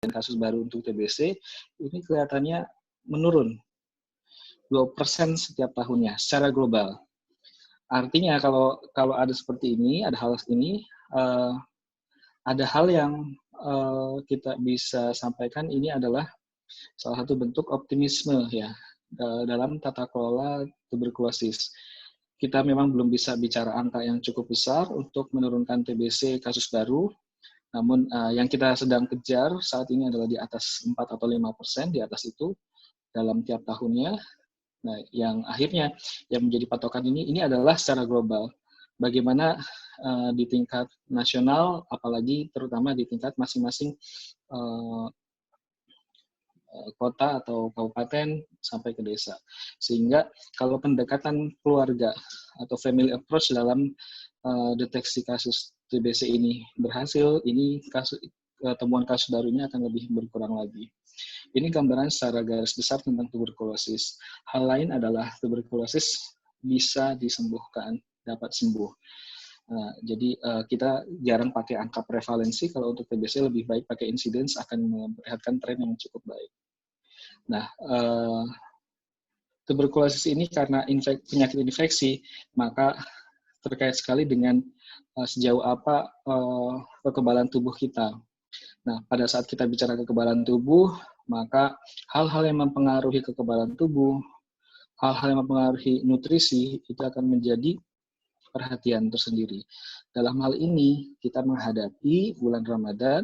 kasus baru untuk TBC ini kelihatannya menurun 2% setiap tahunnya secara global. Artinya kalau ada seperti ini, ada hal ini, ada hal yang kita bisa sampaikan ini adalah salah satu bentuk optimisme ya dalam tata kelola tuberkulosis. Kita memang belum bisa bicara angka yang cukup besar untuk menurunkan TBC kasus baru, namun yang kita sedang kejar saat ini adalah di atas 4 atau 5%, di atas itu dalam tiap tahunnya. Nah, yang akhirnya yang menjadi patokan ini adalah secara global. Bagaimana di tingkat nasional, apalagi terutama di tingkat masing-masing kota atau kabupaten sampai ke desa. Sehingga kalau pendekatan keluarga atau family approach dalam deteksi kasus TBC ini berhasil, ini temuan kasus barunya akan lebih berkurang lagi. Ini gambaran secara garis besar tentang tuberkulosis. Hal lain adalah tuberkulosis bisa disembuhkan, dapat sembuh. Jadi kita jarang pakai angka prevalensi, kalau untuk TBC lebih baik pakai incidence, akan memperlihatkan tren yang cukup baik. Nah, tuberkulosis ini karena penyakit infeksi, maka terkait sekali dengan sejauh apa kekebalan tubuh kita. Nah, pada saat kita bicara kekebalan tubuh, maka hal-hal yang mempengaruhi kekebalan tubuh, hal-hal yang mempengaruhi nutrisi, itu akan menjadi perhatian tersendiri. Dalam hal ini, kita menghadapi bulan Ramadan,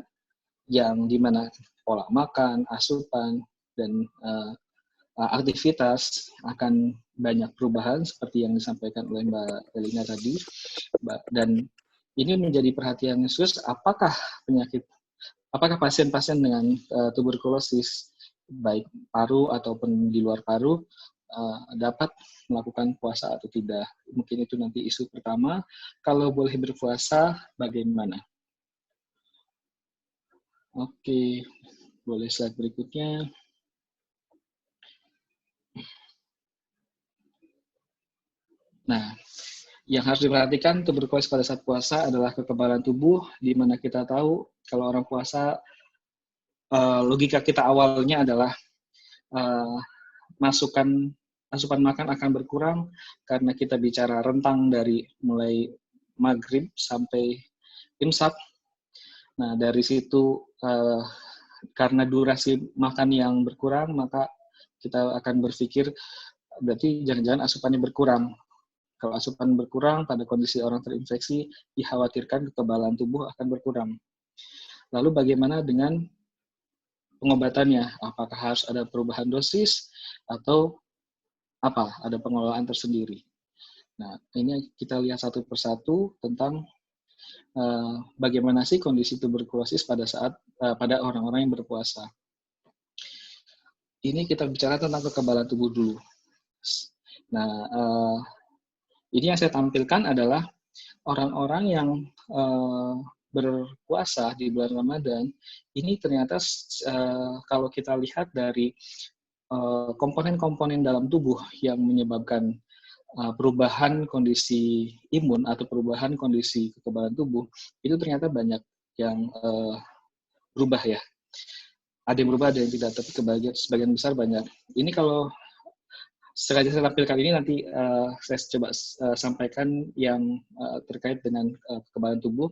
yang dimana pola makan, asupan, dan aktivitas akan banyak perubahan, seperti yang disampaikan oleh Mbak Elina tadi. Dan ini menjadi perhatian khusus, apakah pasien-pasien dengan tuberkulosis, baik paru ataupun di luar paru, dapat melakukan puasa atau tidak. Mungkin itu nanti isu pertama. Kalau boleh berpuasa, bagaimana? Oke, boleh slide berikutnya. Nah, yang harus diperhatikan tuberkulosis pada saat puasa adalah kekebalan tubuh, di mana kita tahu kalau orang puasa, logika kita awalnya adalah asupan makan akan berkurang karena kita bicara rentang dari mulai maghrib sampai imsak. Nah, dari situ karena durasi makan yang berkurang, maka kita akan berpikir berarti jangan-jangan asupannya berkurang. Kalau asupan berkurang pada kondisi orang terinfeksi, dikhawatirkan kekebalan tubuh akan berkurang. Lalu bagaimana dengan pengobatannya? Apakah harus ada perubahan dosis atau ada pengelolaan tersendiri? Nah, ini kita lihat satu persatu tentang bagaimana sih kondisi tuberkulosis pada orang-orang yang berpuasa. Ini kita bicara tentang kekebalan tubuh dulu. Nah, ini yang saya tampilkan adalah orang-orang yang berpuasa di bulan Ramadan. Ini ternyata kalau kita lihat dari komponen-komponen dalam tubuh yang menyebabkan perubahan kondisi imun atau perubahan kondisi kekebalan tubuh, itu ternyata banyak yang berubah ya. Ada yang berubah, ada yang tidak, tapi sebagian besar banyak. Ini kalau sengaja saya tampilkan ini, nanti saya coba sampaikan yang terkait dengan kekebalan tubuh.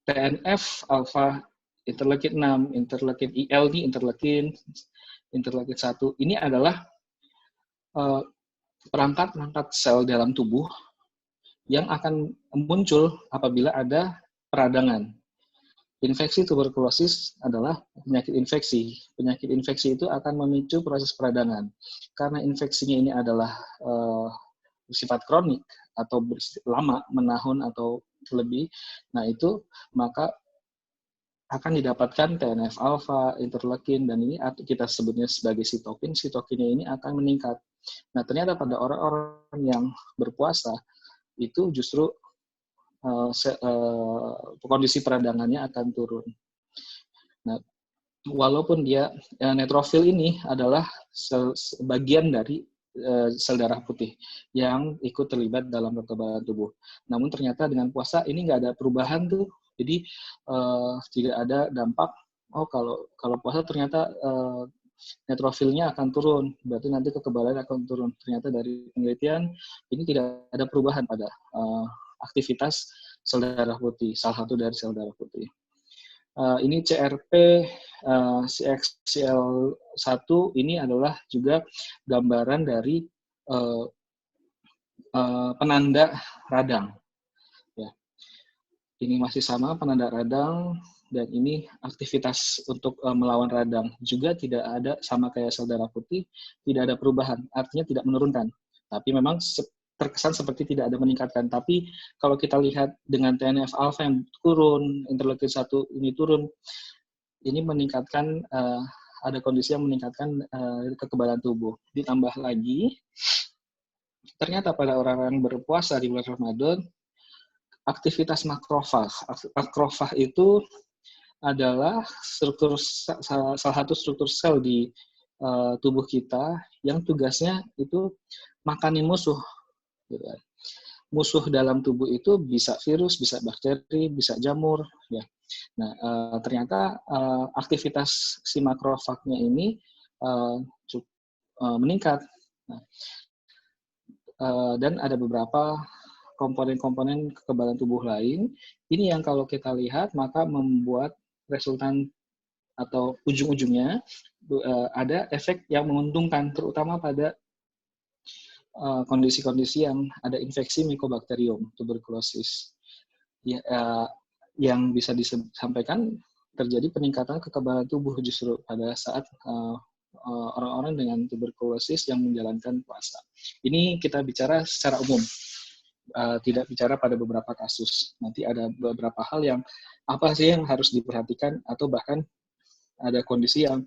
TNF, alfa, interleukin 6, interleukin IL, interleukin 1, ini adalah perangkat-perangkat sel dalam tubuh yang akan muncul apabila ada peradangan. Infeksi tuberkulosis adalah penyakit infeksi. Penyakit infeksi itu akan memicu proses peradangan. Karena infeksinya ini adalah bersifat kronik atau lama, menahun atau lebih, nah itu maka akan didapatkan TNF alfa, interleukin, dan ini kita sebutnya sebagai sitokin. Sitokinnya ini akan meningkat. Nah, ternyata pada orang-orang yang berpuasa itu justru kondisi peradangannya akan turun. Nah, walaupun dia neutrofil ini adalah bagian dari sel darah putih yang ikut terlibat dalam kekebalan tubuh. Namun ternyata dengan puasa ini nggak ada perubahan tuh. Jadi tidak ada dampak oh kalau puasa ternyata neutrofilnya akan turun, berarti nanti kekebalan akan turun. Ternyata dari penelitian ini tidak ada perubahan pada aktivitas sel darah putih, salah satu dari sel darah putih. Ini CRP CXCL1 ini adalah juga gambaran dari penanda radang. Ya. Ini masih sama penanda radang, dan ini aktivitas untuk melawan radang juga tidak ada, sama kayak sel darah putih, tidak ada perubahan, artinya tidak menurunkan. Tapi memang terkesan seperti tidak ada meningkatkan. Tapi kalau kita lihat dengan TNF alpha yang turun, interleukin 1 ini turun, ini meningkatkan, ada kondisi yang meningkatkan kekebalan tubuh. Ditambah lagi, ternyata pada orang-orang berpuasa di bulan Ramadan, aktivitas makrofag. Makrofag itu adalah salah satu struktur sel di tubuh kita yang tugasnya itu makani musuh. Musuh dalam tubuh itu bisa virus, bisa bakteri, bisa jamur. Ya. Nah, ternyata aktivitas si makrofagnya ini meningkat. Nah, dan ada beberapa komponen-komponen kekebalan tubuh lain. Ini yang kalau kita lihat maka membuat resultan atau ujung-ujungnya ada efek yang menguntungkan, terutama pada kondisi-kondisi yang ada infeksi Mycobacterium tuberculosis. Ya, yang bisa disampaikan terjadi peningkatan kekebalan tubuh justru pada saat orang-orang dengan tuberkulosis yang menjalankan puasa. Ini kita bicara secara umum, tidak bicara pada beberapa kasus. Nanti ada beberapa hal yang apa sih yang harus diperhatikan, atau bahkan ada kondisi yang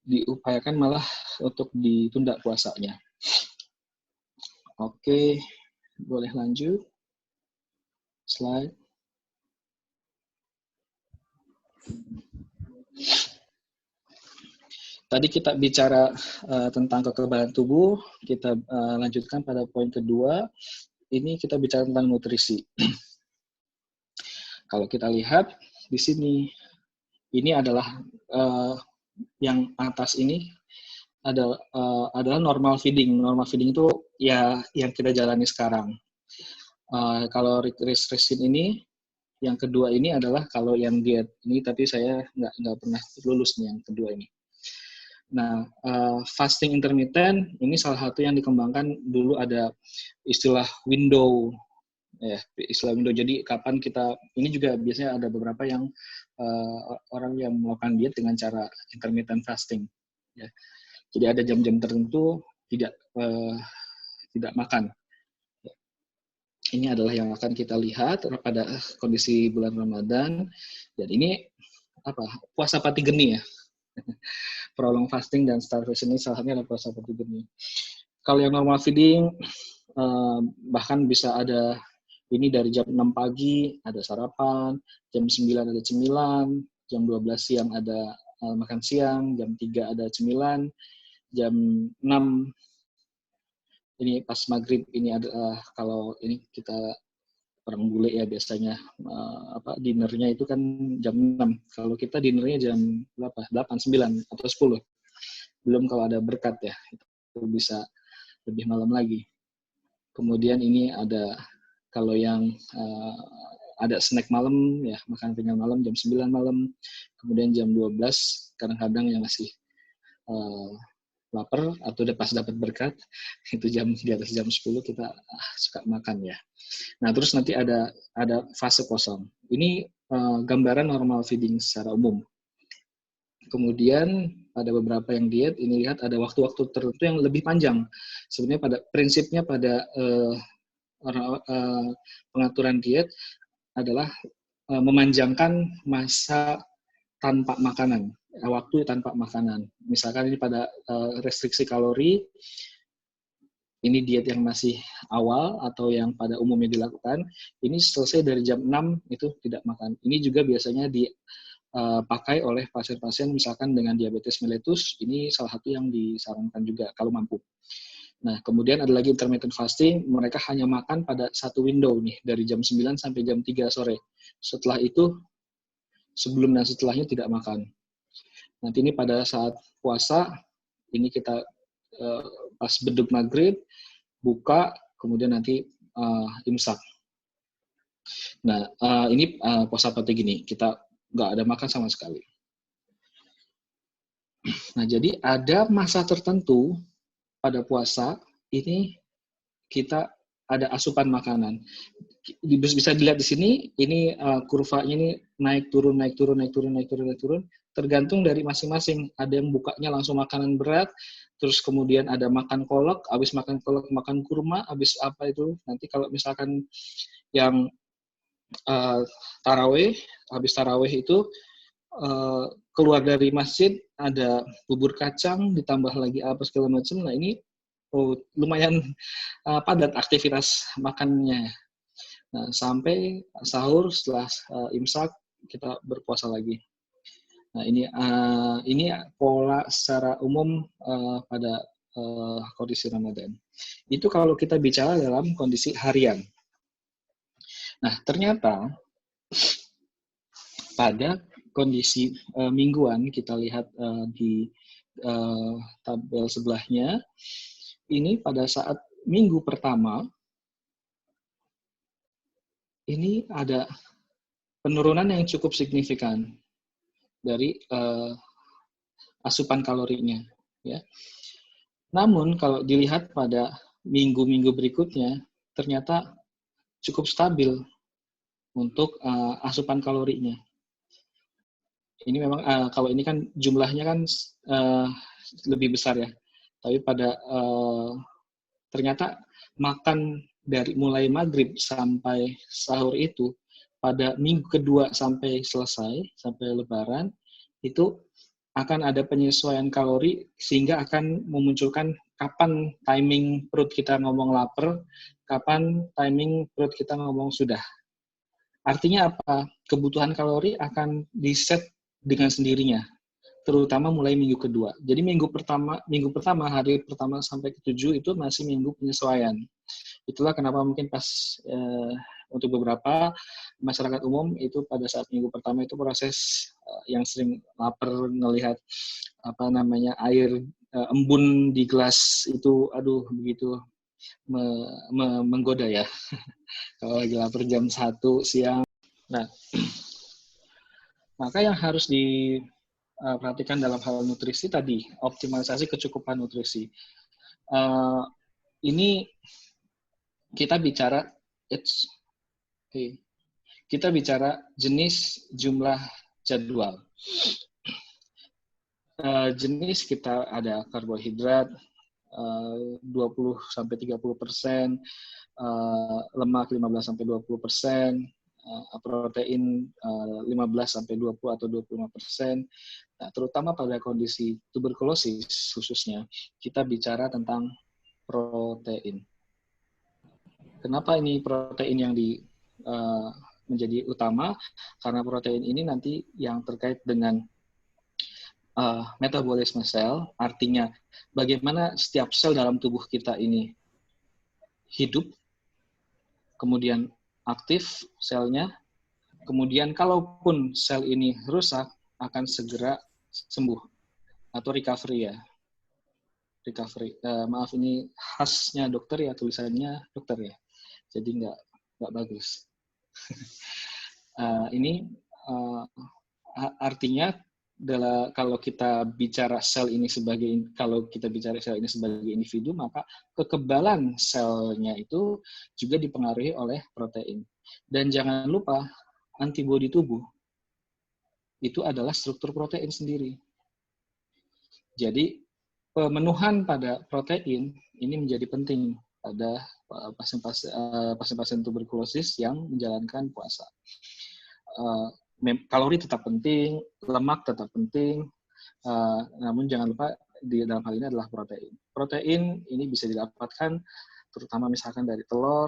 diupayakan malah untuk ditunda puasanya. Oke, boleh lanjut. Slide. Tadi kita bicara tentang kekebalan tubuh, kita lanjutkan pada poin kedua. Ini kita bicara tentang nutrisi. Kalau kita lihat di sini, ini adalah yang atas ini adalah normal feeding. Normal feeding itu ya yang kita jalani sekarang. Kalau restriction ini, yang kedua ini adalah kalau yang diet ini, tapi saya nggak pernah lulus nih yang kedua ini. Nah, fasting intermittent ini salah satu yang dikembangkan dulu, ada istilah window, ya, istilah window. Jadi kapan kita, ini juga biasanya ada beberapa yang orang yang melakukan diet dengan cara intermittent fasting. Ya. Jadi ada jam-jam tertentu tidak makan. Ini adalah yang akan kita lihat pada kondisi bulan Ramadan. Dan ini puasa pati geni ya. Prolong fasting dan starvation ini salah satunya adalah puasa pati geni. Kalau yang normal feeding, bahkan bisa ada ini dari jam 6 pagi ada sarapan, jam 9 ada cemilan, jam 12 siang ada makan siang, jam 3 ada cemilan, jam 6 ini pas maghrib ini ada kalau ini kita orang bule ya biasanya dinernya itu kan jam 6. Kalau kita dinernya jam berapa? 8, 9 atau 10. Belum kalau ada berkat ya. Itu bisa lebih malam lagi. Kemudian ini ada kalau yang ada snack malam ya, makan ringan malam jam 9 malam. Kemudian jam 12 kadang-kadang yang masih lapar atau udah pas dapat berkat, itu jam di atas jam 10 kita suka makan ya. Nah, terus nanti ada fase kosong. Ini gambaran normal feeding secara umum. Kemudian pada beberapa yang diet, ini lihat ada waktu-waktu tertentu yang lebih panjang. Sebenarnya pada prinsipnya pada pengaturan diet adalah memanjangkan masa tanpa makanan, waktu tanpa makanan. Misalkan ini pada restriksi kalori, ini diet yang masih awal atau yang pada umumnya dilakukan, ini selesai dari jam 6 itu tidak makan. Ini juga biasanya dipakai oleh pasien-pasien misalkan dengan diabetes mellitus, ini salah satu yang disarankan juga kalau mampu. Nah, kemudian ada lagi intermittent fasting, mereka hanya makan pada satu window nih, dari jam 9 sampai jam 3 sore. Setelah itu sebelum dan setelahnya tidak makan. Nanti ini pada saat puasa, ini kita pas beduk maghrib, buka, kemudian nanti imsak. Nah, ini puasa pati gini, kita nggak ada makan sama sekali. Nah, jadi ada masa tertentu pada puasa, ini kita ada asupan makanan. Bisa dilihat di sini, ini kurvanya ini naik turun, naik turun, naik turun, naik turun, naik turun. Tergantung dari masing-masing. Ada yang bukanya langsung makanan berat, terus kemudian ada makan kolak, habis makan kolak makan kurma, habis apa itu. Nanti kalau misalkan yang taraweh, habis taraweh itu keluar dari masjid ada bubur kacang, ditambah lagi apa segala macam. Nah ini lumayan padat aktivitas makannya. Nah, sampai sahur setelah imsak kita berpuasa lagi. Nah, ini pola secara umum pada kondisi Ramadan. Itu kalau kita bicara dalam kondisi harian. Nah, ternyata pada kondisi mingguan, kita lihat di tabel sebelahnya, ini pada saat minggu pertama, ini ada penurunan yang cukup signifikan dari asupan kalorinya. Ya. Namun kalau dilihat pada minggu-minggu berikutnya, ternyata cukup stabil untuk asupan kalorinya. Ini memang kalau ini kan jumlahnya kan lebih besar ya, tapi pada ternyata makan dari mulai maghrib sampai sahur itu pada minggu kedua sampai selesai, sampai lebaran, itu akan ada penyesuaian kalori sehingga akan memunculkan kapan timing perut kita ngomong lapar, kapan timing perut kita ngomong sudah. Artinya apa? Kebutuhan kalori akan di-set dengan sendirinya, terutama mulai minggu kedua. Jadi minggu pertama, hari pertama sampai ke-7 itu masih minggu penyesuaian. Itulah kenapa mungkin pas untuk beberapa masyarakat umum itu pada saat minggu pertama itu proses yang sering lapar melihat apa namanya air embun di gelas itu, aduh begitu menggoda ya. Kalau lagi lapar jam 1 siang. Nah, maka yang harus diperhatikan dalam hal nutrisi tadi, optimalisasi kecukupan nutrisi. Ini kita bicara jenis, jumlah, jadwal. Jenis kita ada karbohidrat 20-30%, lemak 15-20%, protein 15-20 atau 25%. Nah, terutama pada kondisi tuberkulosis khususnya, kita bicara tentang protein. Kenapa ini protein yang menjadi utama? Karena protein ini nanti yang terkait dengan metabolisme sel, artinya bagaimana setiap sel dalam tubuh kita ini hidup, kemudian aktif selnya, kemudian kalaupun sel ini rusak akan segera sembuh atau recovery ya. Maaf ini khasnya dokter ya, tulisannya dokter ya, jadi nggak bagus. Ini artinya adalah kalau kita bicara sel ini sebagai individu, maka kekebalan selnya itu juga dipengaruhi oleh protein. Dan jangan lupa antibodi tubuh itu adalah struktur protein sendiri. Jadi pemenuhan pada protein ini menjadi penting pada pasien-pasien tuberkulosis yang menjalankan puasa. Kalori tetap penting, lemak tetap penting, namun jangan lupa di dalam hal ini adalah protein. Protein ini bisa didapatkan terutama misalkan dari telur,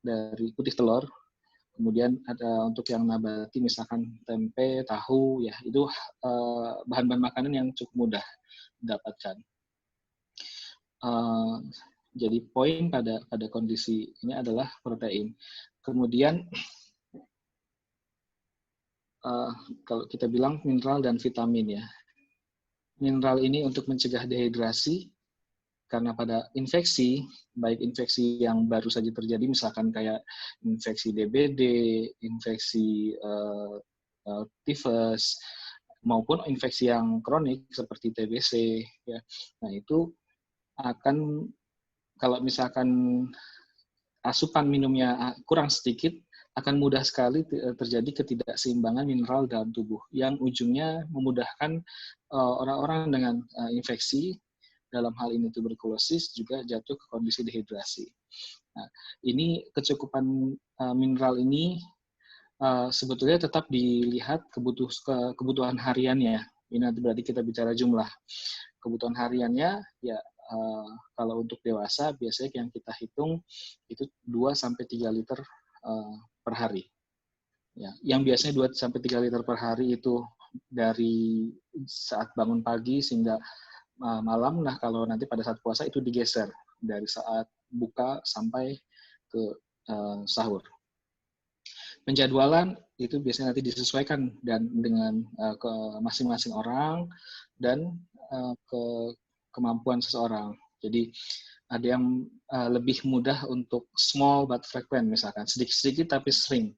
dari putih telur, kemudian ada untuk yang nabati misalkan tempe, tahu, ya itu bahan-bahan makanan yang cukup mudah didapatkan. Jadi poin pada kondisi ini adalah protein. Kemudian uh, kalau kita bilang mineral dan vitamin ya. Mineral ini untuk mencegah dehidrasi, karena pada infeksi, baik infeksi yang baru saja terjadi, misalkan kayak infeksi DBD, infeksi tifus, maupun infeksi yang kronik seperti TBC, ya. Nah itu akan, kalau misalkan asupan minumnya kurang sedikit, akan mudah sekali terjadi ketidakseimbangan mineral dalam tubuh, yang ujungnya memudahkan orang-orang dengan infeksi, dalam hal ini tuberkulosis, juga jatuh ke kondisi dehidrasi. Nah, ini kecukupan mineral ini sebetulnya tetap dilihat kebutuhan hariannya. Ini nanti berarti kita bicara jumlah. Kebutuhan hariannya, ya kalau untuk dewasa, biasanya yang kita hitung itu 2-3 liter per hari. Ya, yang biasanya 2-3 liter per hari itu dari saat bangun pagi sehingga malam. Nah, kalau nanti pada saat puasa itu digeser dari saat buka sampai ke sahur. Penjadwalan itu biasanya nanti disesuaikan dan dengan ke masing-masing orang dan ke kemampuan seseorang. Jadi ada yang lebih mudah untuk small but frequent, misalkan sedikit-sedikit tapi sering.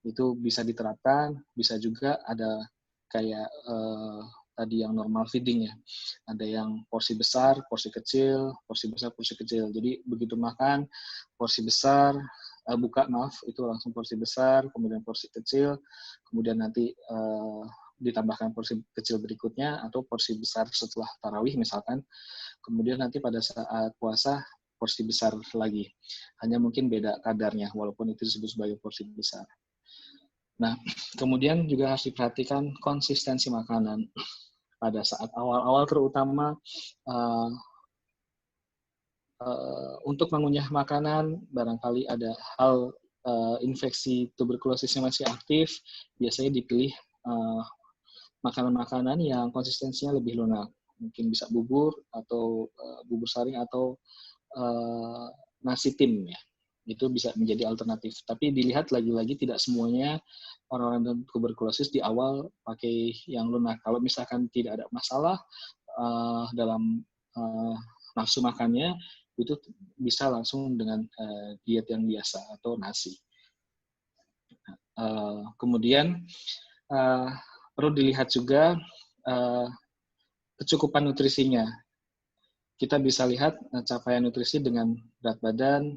Itu bisa diterapkan, bisa juga ada kayak tadi yang normal feeding ya. Ada yang porsi besar, porsi kecil, porsi besar, porsi kecil. Jadi begitu makan, porsi besar, buka maaf, itu langsung porsi besar, kemudian porsi kecil, kemudian nanti ditambahkan porsi kecil berikutnya, atau porsi besar setelah tarawih misalkan, kemudian nanti pada saat puasa porsi besar lagi. Hanya mungkin beda kadarnya, walaupun itu disebut sebagai porsi besar. Nah, kemudian juga harus diperhatikan konsistensi makanan. Pada saat awal-awal terutama untuk mengunyah makanan, barangkali ada hal infeksi tuberkulosis yang masih aktif, biasanya dipilih makanan-makanan yang konsistensinya lebih lunak. Mungkin bisa bubur, atau bubur saring, atau nasi tim ya. Itu bisa menjadi alternatif. Tapi dilihat lagi-lagi tidak semuanya orang-orang dengan tuberkulosis di awal pakai yang lunak. Kalau misalkan tidak ada masalah dalam nafsu makannya, itu bisa langsung dengan diet yang biasa atau nasi. Kemudian perlu dilihat juga kecukupan nutrisinya. Kita bisa lihat capaian nutrisi dengan berat badan.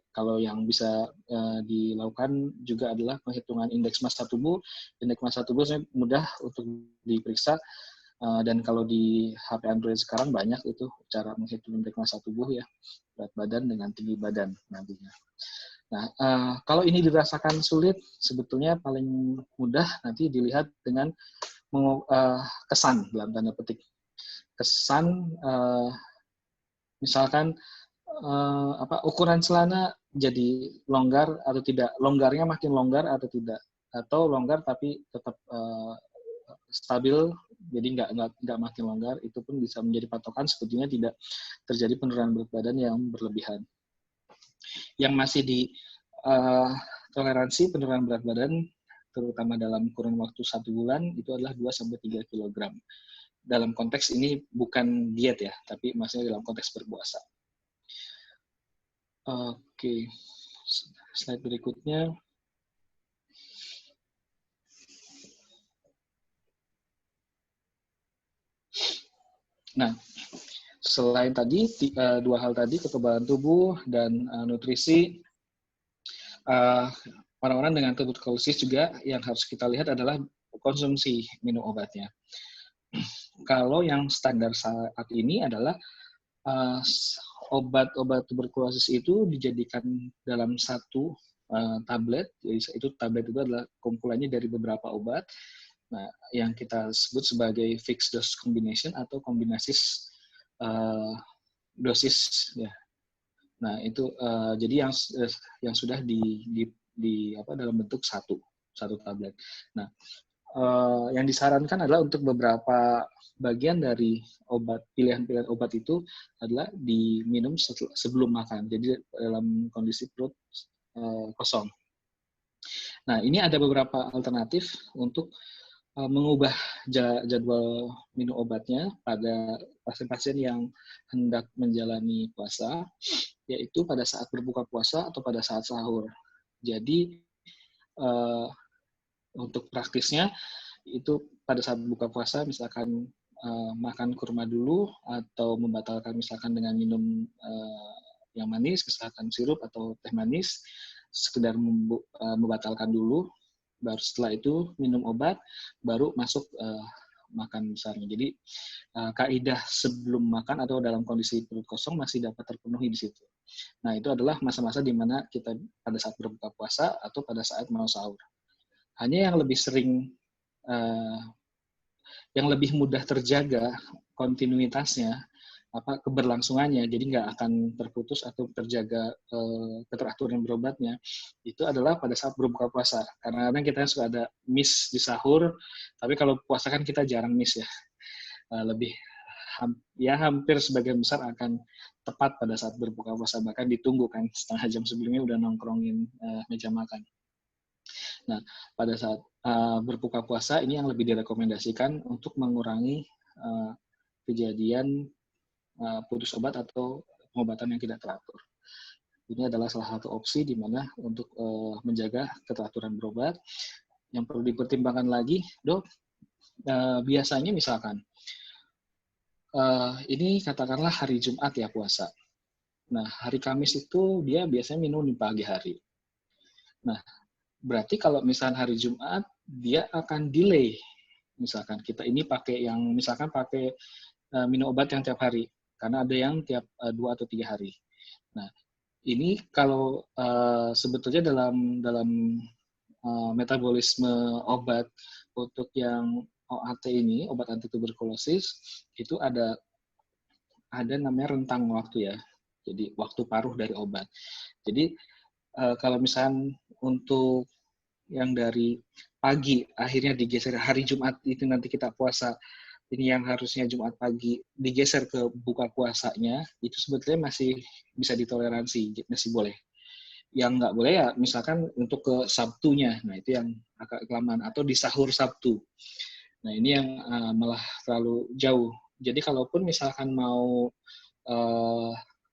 Kalau yang bisa dilakukan juga adalah penghitungan indeks massa tubuh. Indeks massa tubuh mudah untuk diperiksa. Dan kalau di HP Android sekarang banyak itu cara menghitung indeks massa tubuh ya, berat badan dengan tinggi badan nantinya. Nah, kalau ini dirasakan sulit, sebetulnya paling mudah nanti dilihat dengan kesan dalam tanda petik. Kesan, misalkan ukuran celana jadi longgar atau tidak, longgarnya makin longgar atau tidak, atau longgar tapi tetap stabil, jadi nggak makin longgar, itu pun bisa menjadi patokan sebetulnya tidak terjadi penurunan berat badan yang berlebihan. Yang masih di toleransi penurunan berat badan, terutama dalam kurun waktu 1 bulan, itu adalah 2-3 kg. Dalam konteks ini bukan diet ya, tapi maksudnya dalam konteks berpuasa. Oke, slide berikutnya. Nah, selain tadi, 2 hal tadi, kekebalan tubuh dan nutrisi, orang-orang dengan tuberkulosis juga yang harus kita lihat adalah konsumsi minum obatnya. Kalau yang standar saat ini adalah obat-obat tuberkulosis itu dijadikan dalam satu tablet. Jadi itu tablet itu adalah kumpulannya dari beberapa obat. Nah, yang kita sebut sebagai fixed dose combination atau kombinasi dosis ya. Nah, itu jadi yang sudah dalam bentuk satu tablet. Nah, yang disarankan adalah untuk beberapa bagian dari obat, pilihan-pilihan obat itu adalah diminum sebelum makan. Jadi dalam kondisi perut kosong. Nah, ini ada beberapa alternatif untuk mengubah jadwal minum obatnya pada pasien-pasien yang hendak menjalani puasa, yaitu pada saat berbuka puasa atau pada saat sahur. Jadi, untuk praktisnya, itu pada saat buka puasa, misalkan makan kurma dulu, atau membatalkan misalkan dengan minum yang manis, misalkan sirup atau teh manis, sekedar membatalkan dulu, baru setelah itu minum obat, baru masuk makan besarnya. Jadi kaidah sebelum makan atau dalam kondisi perut kosong masih dapat terpenuhi di situ. Nah, itu adalah masa-masa di mana kita pada saat berbuka puasa atau pada saat mau sahur. Hanya yang lebih sering, yang lebih mudah terjaga kontinuitasnya, keberlangsungannya, jadi nggak akan terputus atau terjaga keteraturan berobatnya, itu adalah pada saat berbuka puasa. Karena kadang kita suka ada miss di sahur, tapi kalau puasa kan kita jarang miss ya. Lebih hampir sebagian besar akan tepat pada saat berbuka puasa, bahkan ditunggu kan setengah jam sebelumnya udah nongkrongin meja makan. Nah, pada saat berbuka puasa ini yang lebih direkomendasikan untuk mengurangi kejadian putus obat atau pengobatan yang tidak teratur. Ini adalah salah satu opsi di mana untuk menjaga keteraturan berobat. Yang perlu dipertimbangkan lagi, dok, biasanya misalkan ini katakanlah hari Jumat ya puasa. Nah, hari Kamis itu dia biasanya minum di pagi hari. Nah, berarti kalau misalkan hari Jumat, dia akan delay. Misalkan kita ini pakai minum obat yang tiap hari. Karena ada yang tiap 2 atau 3 hari. Nah, ini kalau sebetulnya dalam metabolisme obat untuk yang OAT ini, obat anti tuberkulosis, itu ada namanya rentang waktu ya. Jadi waktu paruh dari obat. Jadi kalau misalnya untuk yang dari pagi akhirnya digeser hari Jumat itu nanti kita puasa, ini yang harusnya Jumat pagi digeser ke buka puasanya, itu sebetulnya masih bisa ditoleransi, masih boleh. Yang nggak boleh ya misalkan untuk ke Sabtunya, nah itu yang agak kelamaan, atau di sahur Sabtu. Nah ini yang malah terlalu jauh. Jadi kalaupun misalkan mau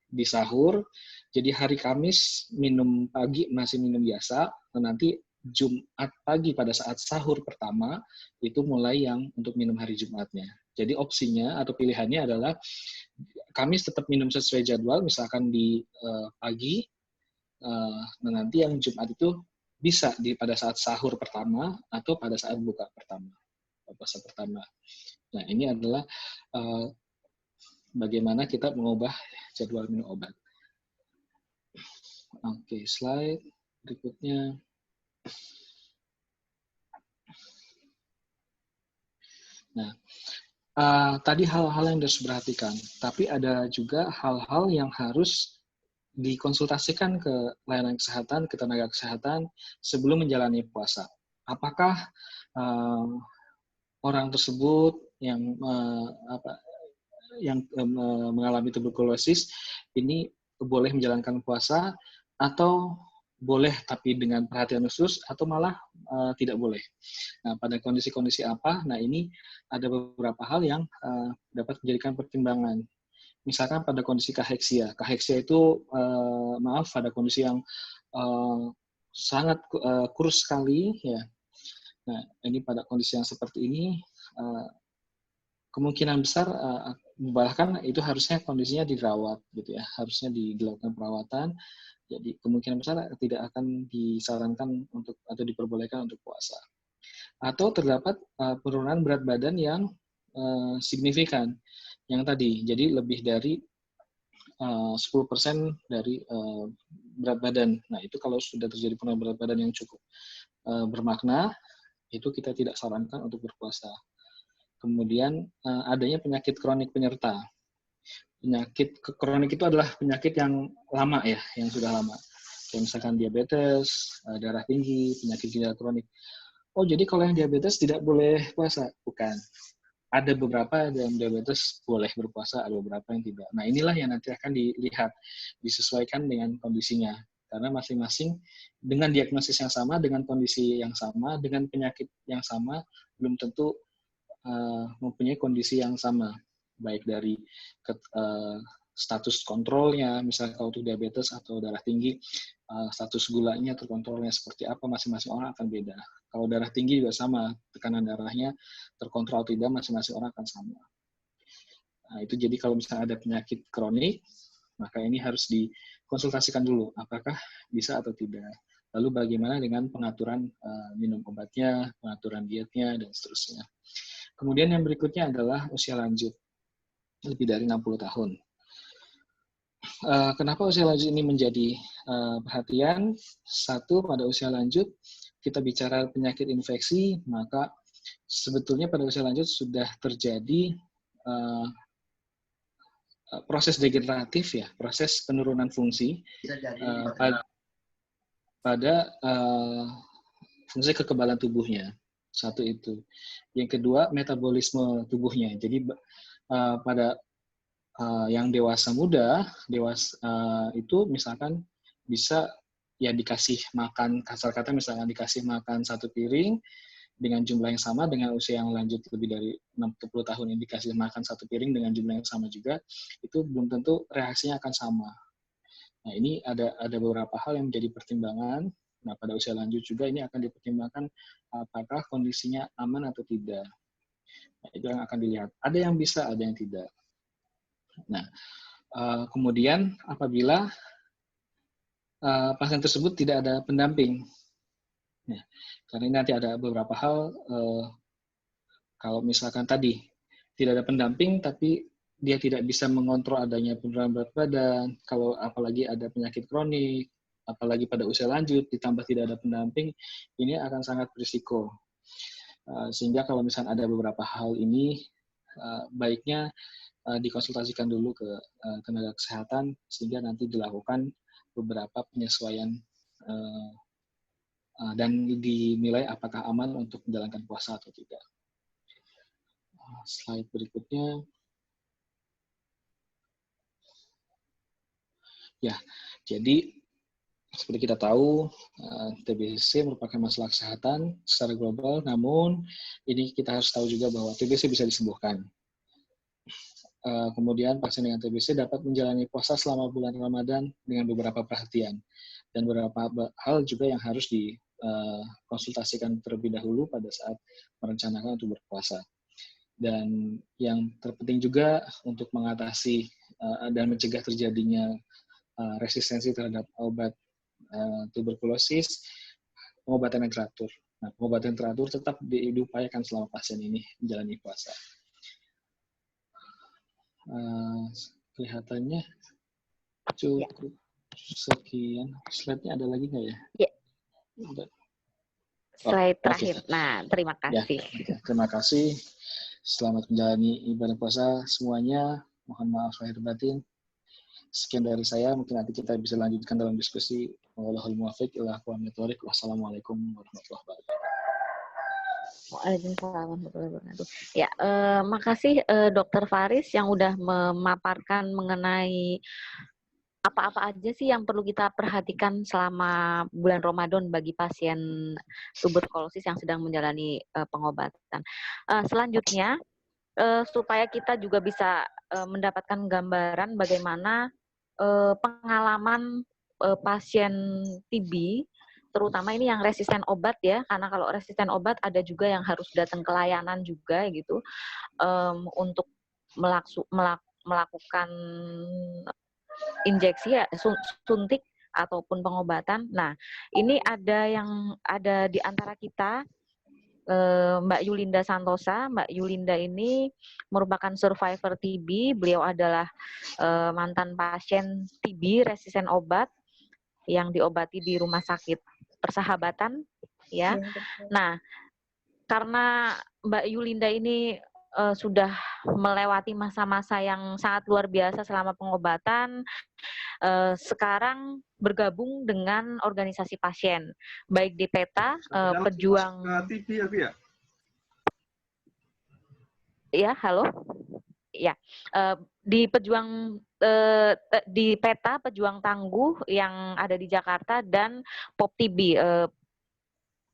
di sahur, jadi hari Kamis minum pagi masih minum biasa, nanti Jumat pagi pada saat sahur pertama itu mulai yang untuk minum hari Jumatnya. Jadi opsinya atau pilihannya adalah Kamis tetap minum sesuai jadwal, misalkan di pagi. Nanti yang Jumat itu bisa pada saat sahur pertama atau pada saat buka pertama, puasa pertama. Nah ini adalah bagaimana kita mengubah jadwal minum obat. Oke, slide berikutnya. Nah, tadi hal-hal yang harus diperhatikan, tapi ada juga hal-hal yang harus dikonsultasikan ke layanan kesehatan, ke tenaga kesehatan sebelum menjalani puasa. Apakah orang tersebut yang mengalami tuberkulosis ini boleh menjalankan puasa atau boleh tapi dengan perhatian khusus atau malah tidak boleh. Nah, pada kondisi-kondisi apa? Nah, ini ada beberapa hal yang dapat menjadikan pertimbangan. Misalkan pada kondisi kaheksia. Kaheksia itu pada kondisi yang sangat kurus sekali ya. Nah, ini pada kondisi yang seperti ini kemungkinan besar bahkan itu harusnya kondisinya dirawat gitu ya, harusnya dilakukan perawatan. Jadi kemungkinan besar tidak akan disarankan untuk atau diperbolehkan untuk puasa. Atau terdapat penurunan berat badan yang signifikan yang tadi, jadi lebih dari 10% dari berat badan. Nah itu kalau sudah terjadi penurunan berat badan yang cukup bermakna, itu kita tidak sarankan untuk berpuasa. Kemudian adanya penyakit kronik penyerta. Penyakit kronik itu adalah penyakit yang lama ya, yang sudah lama. Kayak misalkan diabetes, darah tinggi, penyakit ginjal kronik. Oh, jadi kalau yang diabetes tidak boleh puasa? Bukan. Ada beberapa yang diabetes boleh berpuasa, ada beberapa yang tidak. Nah, inilah yang nanti akan dilihat, disesuaikan dengan kondisinya. karena masing-masing dengan diagnosis yang sama, dengan kondisi yang sama, dengan penyakit yang sama, belum tentu mempunyai kondisi yang sama, baik dari status kontrolnya, misalnya kalau untuk diabetes atau darah tinggi, status gulanya terkontrolnya seperti apa, masing-masing orang akan beda. Kalau darah tinggi juga sama, tekanan darahnya terkontrol tidak, masing-masing orang akan sama. Nah, itu jadi kalau misalnya ada penyakit kronik, maka ini harus dikonsultasikan dulu, apakah bisa atau tidak. Lalu bagaimana dengan pengaturan minum obatnya, pengaturan dietnya, dan seterusnya. Kemudian yang berikutnya adalah usia lanjut, lebih dari 60 tahun. Kenapa usia lanjut ini menjadi perhatian? Satu, pada usia lanjut, kita bicara penyakit infeksi, maka sebetulnya pada usia lanjut sudah terjadi proses degeneratif ya, proses penurunan fungsi pada fungsi kekebalan tubuhnya. Satu itu. Yang kedua, metabolisme tubuhnya. Jadi pada yang dewasa muda, itu misalkan bisa ya dikasih makan, kasar kata misalkan dikasih makan 1 piring, dengan jumlah yang sama, dengan usia yang lanjut lebih dari 60 tahun ini dikasih makan 1 piring dengan jumlah yang sama juga, itu belum tentu reaksinya akan sama. Nah, ini ada beberapa hal yang menjadi pertimbangan. Nah, pada usia lanjut juga ini akan dipertimbangkan apakah kondisinya aman atau tidak. Nah, itu yang akan dilihat. Ada yang bisa, ada yang tidak. Nah, kemudian apabila pasien tersebut tidak ada pendamping, nah, karena ini nanti ada beberapa hal, kalau misalkan tadi tidak ada pendamping, tapi dia tidak bisa mengontrol adanya penurunan berat badan, kalau apalagi ada penyakit kronik, apalagi pada usia lanjut, ditambah tidak ada pendamping, ini akan sangat berisiko. Sehingga kalau misalkan ada beberapa hal ini, baiknya dikonsultasikan dulu ke tenaga kesehatan, sehingga nanti dilakukan beberapa penyesuaian dan dinilai apakah aman untuk menjalankan puasa atau tidak. Slide berikutnya. Ya, jadi seperti kita tahu, TBC merupakan masalah kesehatan secara global, namun ini kita harus tahu juga bahwa TBC bisa disembuhkan. Kemudian pasien dengan TBC dapat menjalani puasa selama bulan Ramadan dengan beberapa perhatian. Dan beberapa hal juga yang harus dikonsultasikan terlebih dahulu pada saat merencanakan untuk berpuasa. Dan yang terpenting juga untuk mengatasi dan mencegah terjadinya resistensi terhadap obat tuberkulosis, pengobatan yang teratur. Nah, pengobatan yang teratur tetap diupayakan selama pasien ini menjalani puasa. Kelihatannya cukup sekian. Slide-nya ada lagi nggak ya? Ya. Slide Okay. terakhir. Nah, terima kasih. Ya, terima kasih. Selamat menjalani ibadah puasa semuanya. Mohon maaf lahir batin. Sekian dari saya. Mungkin nanti kita bisa lanjutkan dalam diskusi. Wallahul muwaffiq ila aqwamit thoriq. Wassalamualaikum warahmatullahi wabarakatuh. Waalaikumsalam warahmatullahi wabarakatuh. Ya, makasih Dr. Faris yang udah memaparkan mengenai apa-apa aja sih yang perlu kita perhatikan selama bulan Ramadan bagi pasien tuberkulosis yang sedang menjalani pengobatan. Selanjutnya, supaya kita juga bisa mendapatkan gambaran bagaimana pengalaman pasien TB, terutama ini yang resisten obat ya, karena kalau resisten obat ada juga yang harus datang ke layanan juga gitu, untuk melakukan injeksi ya, suntik ataupun pengobatan. Nah, ini ada di antara kita Mbak Yulinda Santosa. Mbak Yulinda ini merupakan survivor TB. Beliau adalah mantan pasien TB resisten obat yang diobati di Rumah Sakit Persahabatan, ya. Nah, karena Mbak Yulinda ini sudah melewati masa-masa yang sangat luar biasa selama pengobatan, sekarang bergabung dengan organisasi pasien, baik di PETA, pejuang. Ya, halo. Ya, di pejuang di peta Pejuang Tangguh yang ada di Jakarta dan POPTB.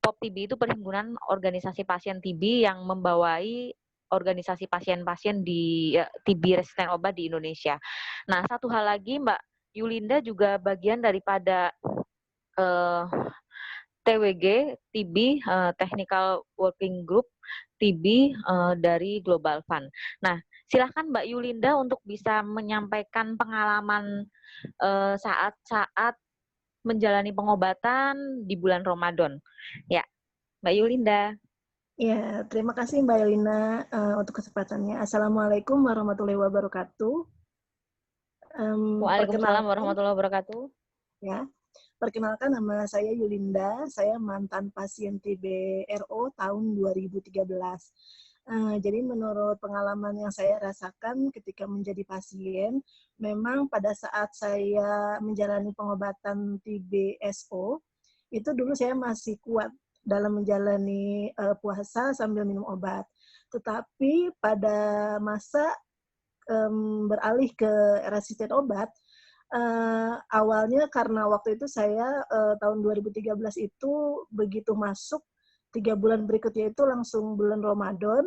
POPTB itu Perhimpunan Organisasi Pasien TB yang membawai organisasi pasien-pasien di TB resisten obat di Indonesia. Nah, satu hal lagi Mbak Yulinda juga bagian daripada TWG TB Technical Working Group TB dari Global Fund. Nah, silahkan Mbak Yulinda untuk bisa menyampaikan pengalaman saat-saat menjalani pengobatan di bulan Ramadan. Ya, Mbak Yulinda. Ya, terima kasih Mbak Elina untuk kesempatannya. Assalamualaikum warahmatullahi wabarakatuh. Waalaikumsalam warahmatullahi wabarakatuh. Ya, perkenalkan nama saya Yulinda. Saya mantan pasien TB RO tahun 2013. Jadi menurut pengalaman yang saya rasakan ketika menjadi pasien, memang pada saat saya menjalani pengobatan TB SO, itu dulu saya masih kuat dalam menjalani puasa sambil minum obat. Tetapi pada masa beralih ke resisten obat, awalnya karena waktu itu saya tahun 2013 itu begitu masuk 3 bulan berikutnya itu langsung bulan Ramadan.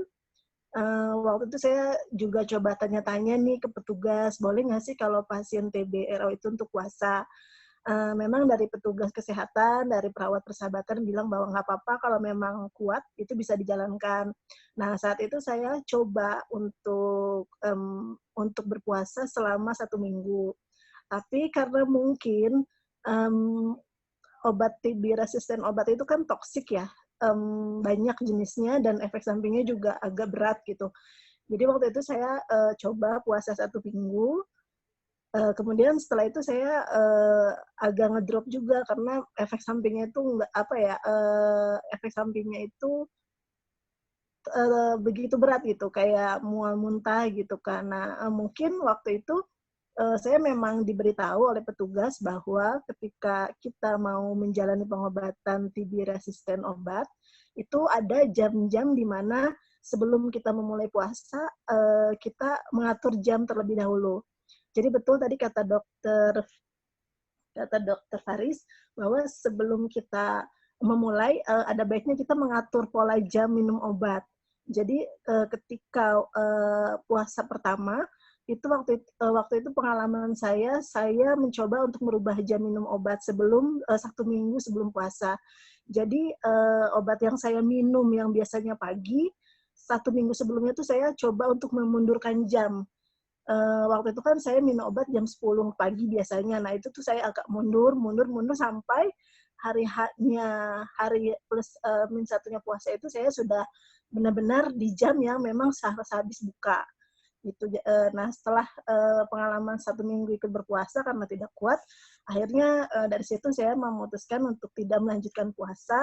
Waktu itu saya juga coba tanya-tanya nih ke petugas, boleh nggak sih kalau pasien TB RO itu untuk puasa? Memang dari petugas kesehatan, dari perawat persahabatan bilang bahwa nggak apa-apa kalau memang kuat, itu bisa dijalankan. Nah, saat itu saya coba untuk berpuasa selama 1 minggu. Tapi karena mungkin obat TB resisten obat itu kan toksik ya, banyak jenisnya dan efek sampingnya juga agak berat gitu. Jadi waktu itu saya coba puasa 1 minggu. Kemudian setelah itu saya agak ngedrop juga karena efek sampingnya itu nggak apa ya, efek sampingnya itu begitu berat gitu, kayak mual muntah gitu kan. Nah, mungkin waktu itu saya memang diberitahu oleh petugas bahwa ketika kita mau menjalani pengobatan TB resisten obat, itu ada jam-jam di mana sebelum kita memulai puasa, kita mengatur jam terlebih dahulu. Jadi betul tadi kata dokter Faris bahwa sebelum kita memulai ada baiknya kita mengatur pola jam minum obat. Jadi ketika puasa pertama itu waktu itu pengalaman saya mencoba untuk merubah jam minum obat sebelum 1 minggu sebelum puasa. Jadi obat yang saya minum yang biasanya pagi 1 minggu sebelumnya itu saya coba untuk memundurkan jam. Waktu itu kan saya minum obat jam 10 pagi biasanya. Nah, itu tuh saya agak mundur sampai hari plus min satunya puasa itu saya sudah benar-benar di jam yang memang sehabis buka. Gitu. Nah, setelah pengalaman 1 minggu ikut berpuasa karena tidak kuat, akhirnya dari situ saya memutuskan untuk tidak melanjutkan puasa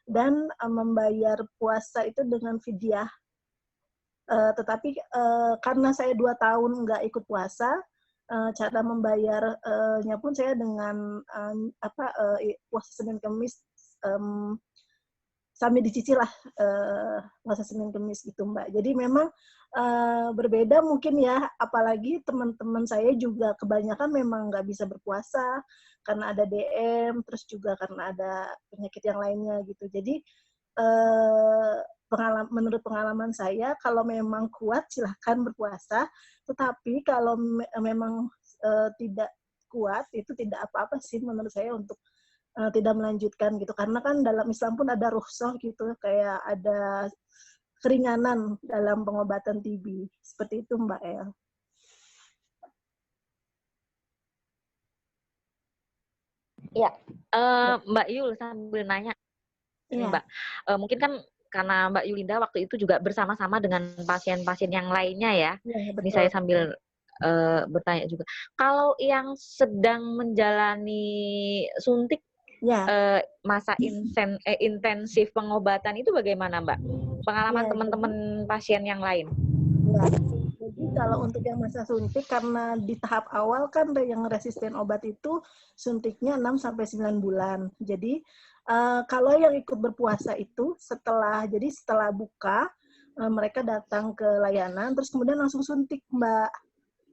dan membayar puasa itu dengan fidyah. Tetapi karena saya 2 tahun nggak ikut puasa, cara membayarnya pun saya dengan puasa Senin Kemis sambil dicicil lah puasa Senin Kemis gitu Mbak. Jadi memang berbeda mungkin ya, apalagi teman-teman saya juga kebanyakan memang nggak bisa berpuasa karena ada DM, terus juga karena ada penyakit yang lainnya gitu. Jadi menurut pengalaman saya, kalau memang kuat silahkan berpuasa, tetapi kalau memang tidak kuat, itu tidak apa-apa sih menurut saya untuk tidak melanjutkan gitu. Karena kan dalam Islam pun ada rukhsah gitu, kayak ada keringanan dalam pengobatan TB. Seperti itu Mbak El. Ya, Mbak Yul sambil nanya, Ya. Mbak, mungkin kan karena Mbak Yulinda waktu itu juga bersama-sama dengan pasien-pasien yang lainnya ya. Ya, Ini saya sambil bertanya juga. Kalau yang sedang menjalani suntik masa intensif pengobatan itu bagaimana Mbak? Pengalaman teman-teman pasien yang lain? Ya. Jadi kalau untuk yang masa suntik, karena di tahap awal kan yang resisten obat itu suntiknya 6-9 bulan. Jadi kalau yang ikut berpuasa itu setelah buka, mereka datang ke layanan, terus kemudian langsung suntik Mbak.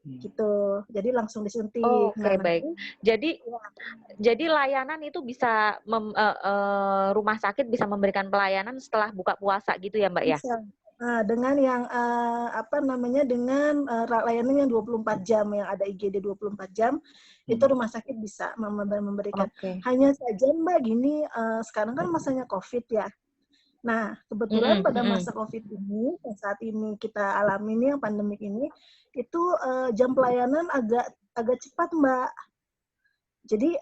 gitu. Jadi langsung disuntik. Oke, Nah, baik. nanti Jadi layanan itu bisa rumah sakit bisa memberikan pelayanan setelah buka puasa gitu ya, Mbak ya? bisa. Nah, dengan yang dengan layanan yang 24 jam, yang ada IGD 24 jam, itu rumah sakit bisa memberikan. Oke. Hanya saja Mbak gini, sekarang kan masanya COVID ya. Nah, kebetulan pada masa COVID ini, saat ini kita alami nih yang pandemik ini, itu jam pelayanan agak cepat, Mbak. Jadi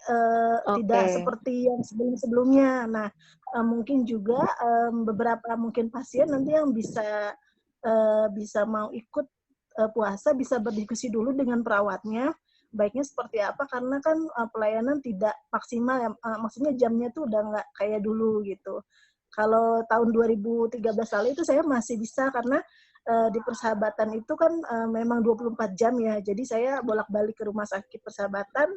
tidak Oke. seperti yang sebelum-sebelumnya. Nah, mungkin juga beberapa mungkin pasien nanti yang bisa mau ikut puasa bisa berdiskusi dulu dengan perawatnya baiknya seperti apa karena kan pelayanan tidak maksimal ya, maksudnya jamnya tuh udah nggak kayak dulu gitu. Kalau tahun 2013 lalu itu saya masih bisa karena di Persahabatan itu kan memang 24 jam ya. Jadi saya bolak-balik ke rumah sakit Persahabatan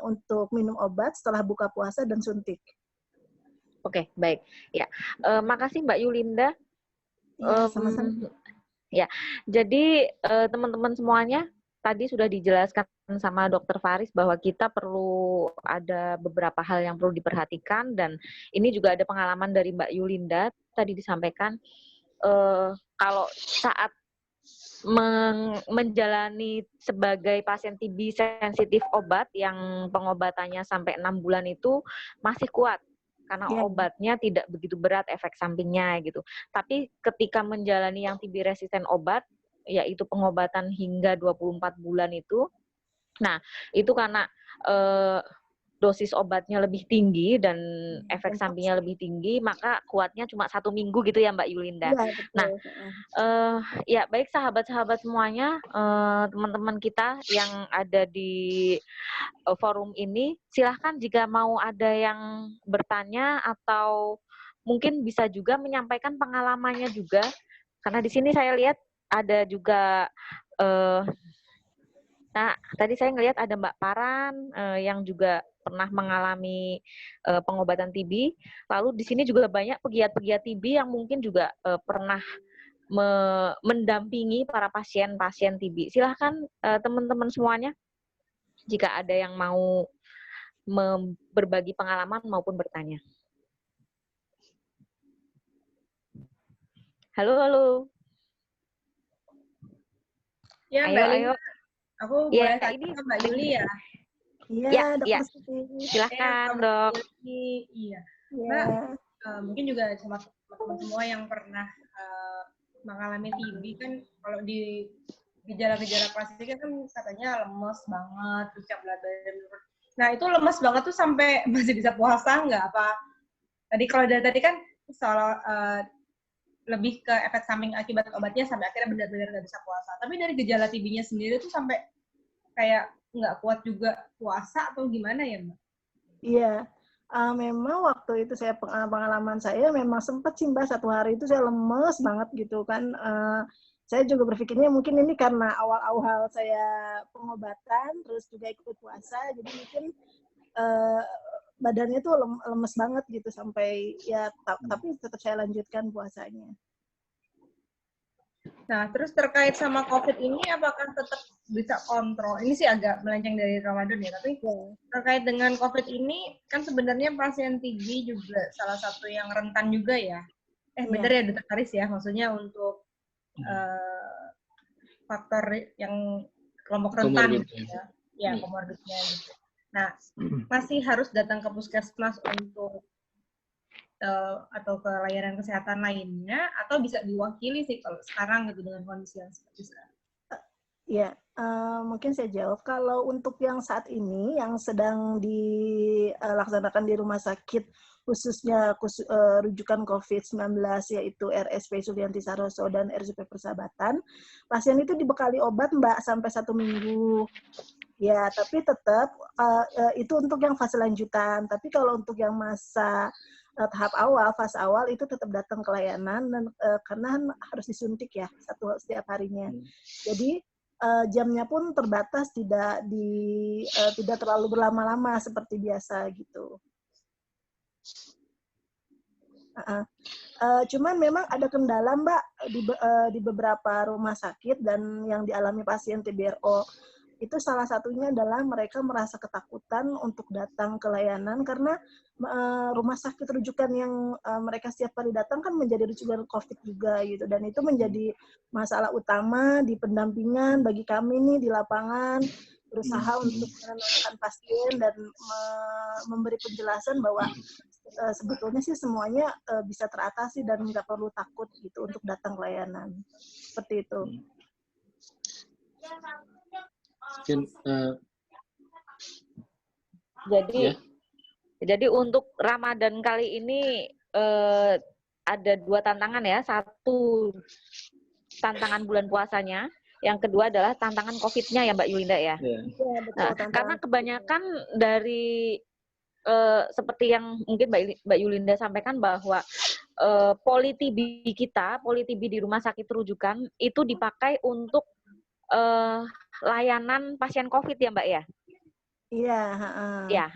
untuk minum obat setelah buka puasa dan suntik. Oke, baik. Ya, makasih Mbak Yulinda. Iya, sama-sama. Ya, jadi teman-teman semuanya tadi sudah dijelaskan sama Dokter Faris bahwa kita perlu ada beberapa hal yang perlu diperhatikan dan ini juga ada pengalaman dari Mbak Yulinda tadi disampaikan kalau saat menjalani sebagai pasien TB sensitif obat yang pengobatannya sampai 6 bulan itu masih kuat karena obatnya tidak begitu berat efek sampingnya gitu. Tapi ketika menjalani yang TB resisten obat yaitu pengobatan hingga 24 bulan itu, nah itu karena dosis obatnya lebih tinggi dan efek sampingnya lebih tinggi, maka kuatnya cuma 1 minggu gitu ya Mbak Yulinda. Ya, betul. Nah, ya baik sahabat-sahabat semuanya, teman-teman kita yang ada di forum ini, silahkan jika mau ada yang bertanya atau mungkin bisa juga menyampaikan pengalamannya juga, karena di sini saya lihat ada juga nah, tadi saya ngelihat ada Mbak Paran yang juga pernah mengalami pengobatan TB. Lalu di sini juga banyak pegiat-pegiat TB yang mungkin juga pernah mendampingi para pasien-pasien TB. Silahkan teman-teman semuanya, jika ada yang mau berbagi pengalaman maupun bertanya. Halo, halo. Ya, ayo, Mbak ayo. Aku Ya, boleh tanya ini ke Mbak Yuli ya? Iya, ya. Siti. Silahkan, Dok. Iya. Ya. Mbak, mungkin juga sama teman-teman semua yang pernah mengalami TB kan kalau di gejala-gejala klasiknya kan katanya lemes banget, pucat berat badan. Nah, itu lemes banget tuh sampai masih bisa puasa nggak apa? Tadi kalau dari tadi kan soal lebih ke efek samping akibat obatnya sampai akhirnya benar-benar nggak bisa puasa. Tapi dari gejala TB-nya sendiri tuh sampai kayak nggak kuat juga puasa atau gimana ya, Mbak? Iya, memang waktu itu saya pengalaman saya memang sempat sih Mbak, 1 hari itu saya lemes banget gitu kan. Saya juga berpikirnya mungkin ini karena awal-awal saya pengobatan, terus juga ikut puasa, jadi mungkin badannya tuh lemes banget gitu sampai ya tapi tetap saya lanjutkan puasanya. Nah, terus terkait sama COVID ini, apakah tetap bisa kontrol? Ini sih agak melenceng dari Ramadan ya, tapi terkait dengan COVID ini, kan sebenarnya pasien TB juga salah satu yang rentan juga ya. Benar ya, Dr. Faris ya, maksudnya untuk faktor yang kelompok rentan gitu ya. Ya, komorbidnya gitu. Nah, masih harus datang ke puskesmas untuk atau ke layanan kesehatan lainnya, atau bisa diwakili sih kalau sekarang gitu dengan kondisi yang seperti sekarang? Ya, mungkin saya jawab. Kalau untuk yang saat ini, yang sedang dilaksanakan di rumah sakit, khususnya rujukan COVID-19, yaitu RSP Sulianti Saroso dan RSUP Persahabatan, pasien itu dibekali obat, Mbak, sampai 1 minggu. Ya, tapi tetap itu untuk yang fase lanjutan. Tapi kalau untuk yang masa tahap awal, fase awal itu tetap datang ke layanan dan karena harus disuntik ya setiap harinya. Jadi jamnya pun terbatas, tidak terlalu berlama-lama seperti biasa gitu. Cuman memang ada kendala Mbak di beberapa rumah sakit dan yang dialami pasien TBRO. Itu salah satunya adalah mereka merasa ketakutan untuk datang ke layanan karena rumah sakit rujukan yang mereka setiap hari datang kan menjadi rujukan COVID juga gitu. Dan itu menjadi masalah utama di pendampingan bagi kami nih di lapangan, berusaha untuk menenangkan pasien dan memberi penjelasan bahwa sebetulnya sih semuanya bisa teratasi dan nggak perlu takut gitu untuk datang ke layanan. Seperti itu. Mungkin, jadi untuk Ramadan kali ini ada 2 tantangan ya. Satu, tantangan bulan puasanya. Yang kedua adalah tantangan COVID-nya ya Mbak Yulinda ya. Ya, betul, karena kebanyakan dari seperti yang mungkin Mbak Yulinda sampaikan bahwa poli TB di rumah sakit rujukan itu dipakai untuk layanan pasien COVID ya Mbak ya? Iya. Ya.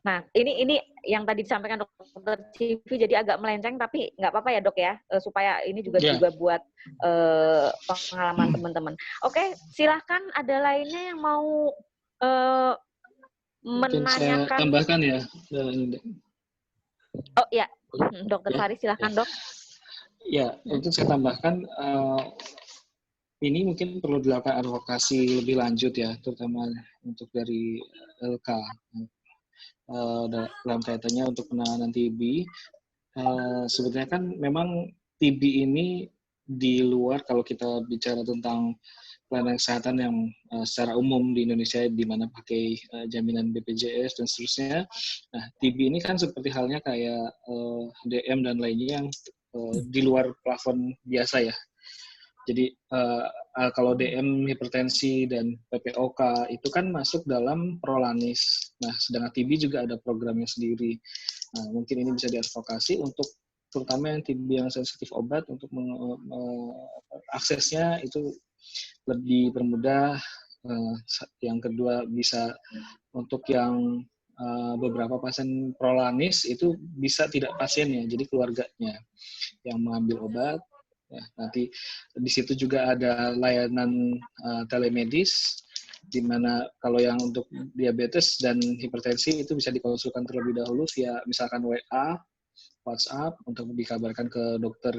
Nah ini yang tadi disampaikan Dokter Civi jadi agak melenceng tapi nggak apa-apa ya Dok ya supaya ini juga buat pengalaman teman-teman. Oke, silahkan ada lainnya yang mau mungkin menanyakan. saya tambahkan ya. Oh ya, Dokter Faris silahkan Dok. Ya, mungkin saya tambahkan ini mungkin perlu dilakukan advokasi lebih lanjut ya, terutama untuk dari LK dalam kaitannya untuk penanganan TB. Sebetulnya kan memang TB ini di luar kalau kita bicara tentang pelayanan kesehatan yang secara umum di Indonesia di mana pakai jaminan BPJS dan seterusnya. Nah, TB ini kan seperti halnya kayak DM dan lainnya yang di luar plafon biasa ya. Jadi kalau DM, hipertensi, dan PPOK itu kan masuk dalam Prolanis. Nah, sedangkan TB juga ada programnya sendiri. Nah, mungkin ini bisa diadvokasi untuk terutama yang TB yang sensitif obat untuk aksesnya itu lebih bermudah. Yang kedua bisa untuk yang beberapa pasien Prolanis itu bisa tidak pasiennya, jadi keluarganya yang mengambil obat. Ya, nanti di situ juga ada layanan telemedis, di mana kalau yang untuk diabetes dan hipertensi itu bisa dikonsulkan terlebih dahulu via misalkan WA, WhatsApp untuk dikabarkan ke dokter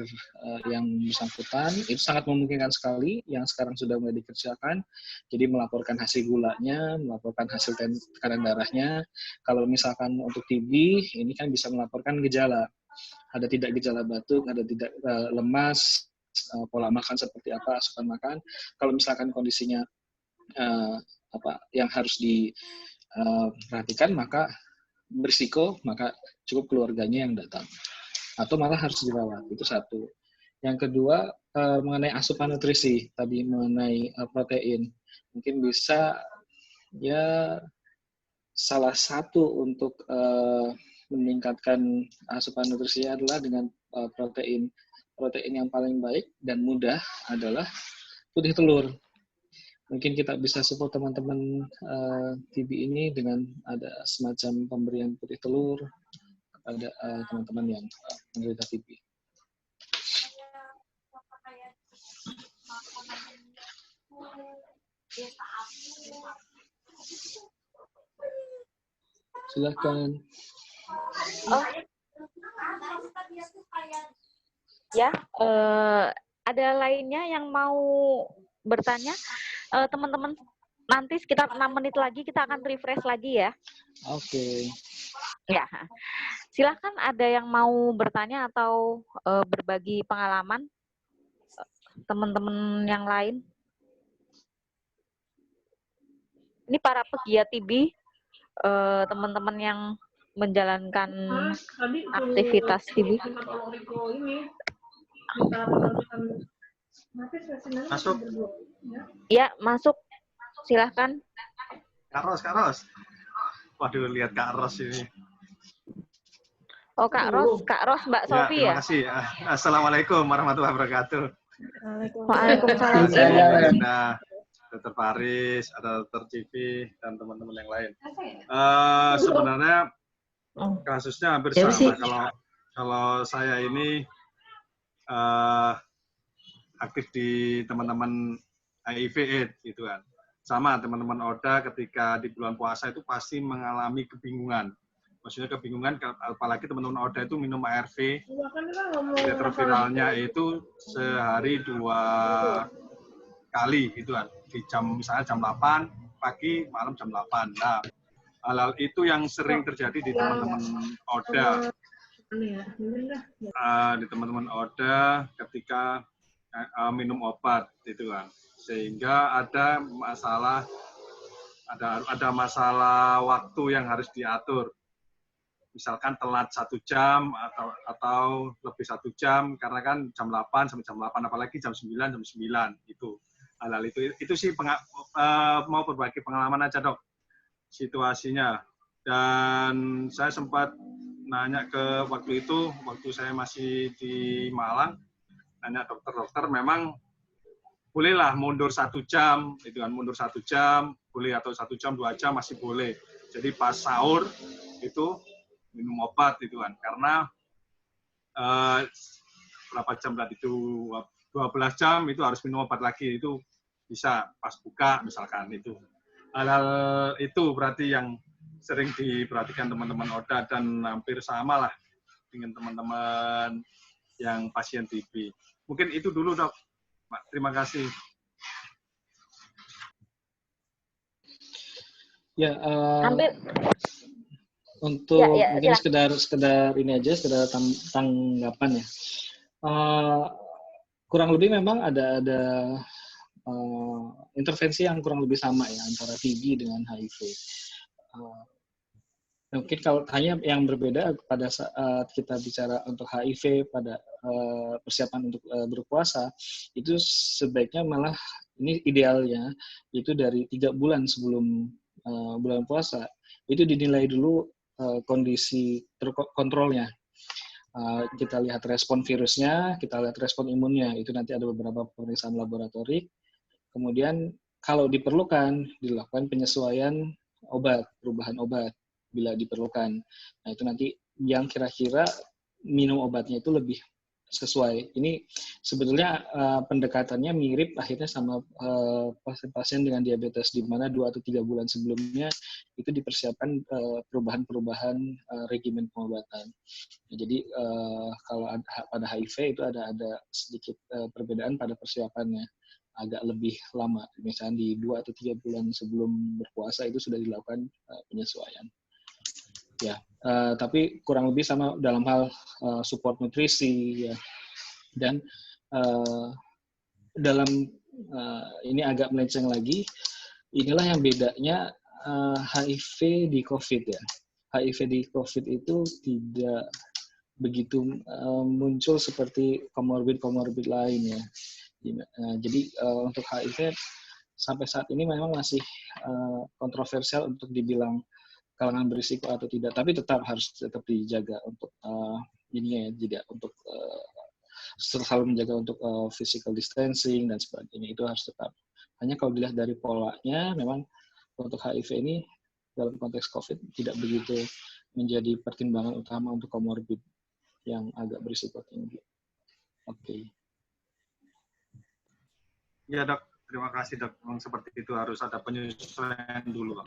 yang bersangkutan. Itu sangat memungkinkan sekali yang sekarang sudah mulai dikerjakan. Jadi melaporkan hasil gulanya, melaporkan hasil tekanan darahnya. Kalau misalkan untuk TB, ini kan bisa melaporkan gejala. Ada tidak gejala batuk, ada tidak lemas, pola makan seperti apa, asupan makan. Kalau misalkan kondisinya yang harus diperhatikan, maka berisiko, maka cukup keluarganya yang datang. Atau malah harus dirawat, itu satu. Yang kedua, mengenai asupan nutrisi, tadi mengenai protein. Mungkin bisa, ya salah satu untuk meningkatkan asupan nutrisi adalah dengan protein. Protein yang paling baik dan mudah adalah putih telur. Mungkin kita bisa support teman-teman TB ini dengan ada semacam pemberian putih telur kepada teman-teman yang menderita TB. Silakan. Ya, ada lainnya yang mau bertanya? Teman-teman, nanti sekitar 6 menit lagi kita akan refresh lagi ya. Oke. Ya, silakan ada yang mau bertanya atau berbagi pengalaman teman-teman yang lain. Ini para pegiat TB, teman-teman yang menjalankan aktivitas TB. Masuk. Ya, masuk. Silahkan. Kak Ros. Waduh, lihat Kak Ros ini. Oh, Kak Ros, Mbak Sofi ya? Terima kasih. Assalamualaikum warahmatullahi wabarakatuh. Waalaikumsalam. Ada Dr. Faris, ada Dr. Civi, dan teman-teman yang lain. Sebenarnya kasusnya hampir sama. Kalau saya ini aktif di teman-teman HIV/AIDS gitu kan. Sama teman-teman ODA ketika di bulan puasa itu pasti mengalami kebingungan. Maksudnya kebingungan, apalagi teman-teman ODA itu minum ARV, retroviralnya itu sehari 2 kali gitu kan. Di misalnya jam 8 pagi, malam jam 8. Nah, hal-hal itu yang sering terjadi di teman-teman ODA. Di teman-teman ODA ketika minum obat gitu kan, sehingga ada masalah waktu yang harus diatur, misalkan telat 1 jam atau lebih 1 jam karena kan jam 8 sampai jam 8, apalagi jam 9 itu hal-hal itu sih mau berbagi pengalaman aja dok situasinya. Dan saya sempat nanya ke waktu saya masih di Malang, nanya dokter memang bolehlah mundur 1 jam, itu kan mundur 1 jam, boleh, atau 1 jam, 2 jam masih boleh. Jadi pas sahur itu minum obat itu kan, karena berapa jam tadi itu 12 jam itu harus minum obat lagi, itu bisa pas buka misalkan itu. Hal-hal itu berarti yang sering diperhatikan teman-teman ODA dan hampir sama lah dengan teman-teman yang pasien TB. Mungkin itu dulu dok. Terima kasih. Ya, Hampir. untuk mungkin sekedar ini aja, sekedar tanggapan ya. Kurang lebih memang ada intervensi yang kurang lebih sama ya antara TB dengan HIV. Mungkin kalau hanya yang berbeda pada saat kita bicara untuk HIV pada persiapan untuk berpuasa, itu sebaiknya malah ini idealnya itu dari 3 bulan sebelum bulan puasa itu dinilai dulu kondisi terkontrolnya. Kita lihat respon virusnya, kita lihat respon imunnya, itu nanti ada beberapa pemeriksaan laboratorik. Kemudian kalau diperlukan dilakukan penyesuaian obat, perubahan obat bila diperlukan. Nah, itu nanti yang kira-kira minum obatnya itu lebih sesuai. Ini sebetulnya pendekatannya mirip akhirnya sama pasien-pasien dengan diabetes, di mana 2 atau 3 bulan sebelumnya itu dipersiapkan perubahan-perubahan regimen pengobatan. Nah, jadi kalau pada HIV itu ada sedikit perbedaan pada persiapannya, agak lebih lama. Misalnya di 2 atau 3 bulan sebelum berpuasa itu sudah dilakukan penyesuaian. Ya, tapi kurang lebih sama dalam hal support nutrisi ya, dan dalam ini agak melenceng lagi. Inilah yang bedanya HIV di COVID ya. HIV di COVID itu tidak begitu muncul seperti komorbid lain ya. Jadi untuk HIV sampai saat ini memang masih kontroversial untuk dibilang kalangan berisiko atau tidak, tapi harus tetap dijaga untuk ini ya, tidak untuk selalu menjaga untuk physical distancing dan sebagainya, itu harus tetap. Hanya kalau dilihat dari polanya, memang untuk HIV ini dalam konteks COVID tidak begitu menjadi pertimbangan utama untuk komorbid yang agak berisiko tinggi. Oke. Ya dok, terima kasih dok. Memang seperti itu, harus ada penyesuaian dulu.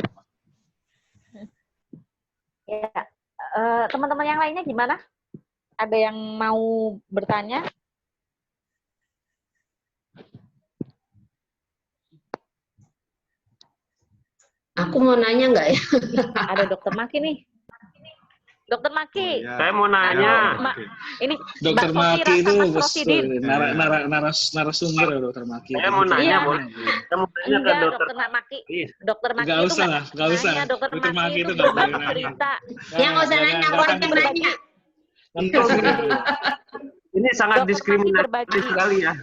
Ya, teman-teman yang lainnya gimana? Ada yang mau bertanya? Aku mau nanya nggak ya? Ada Dokter Maki nih. Dokter Maki. Oh, iya. Saya mau nanya. Ini Dokter Maki itu narasumber ya, Dokter Maki. Saya mau nanya, boleh? Saya mau nanya ke Dokter Maki. Dokter Maki nggak itu usah lah, nggak usah. Dokter Maki itu nggak berbagi boleh cerita. Ya nggak usah nanya, aku aja yang nanya. Ini sangat Dokter diskriminatif Maki sekali ya.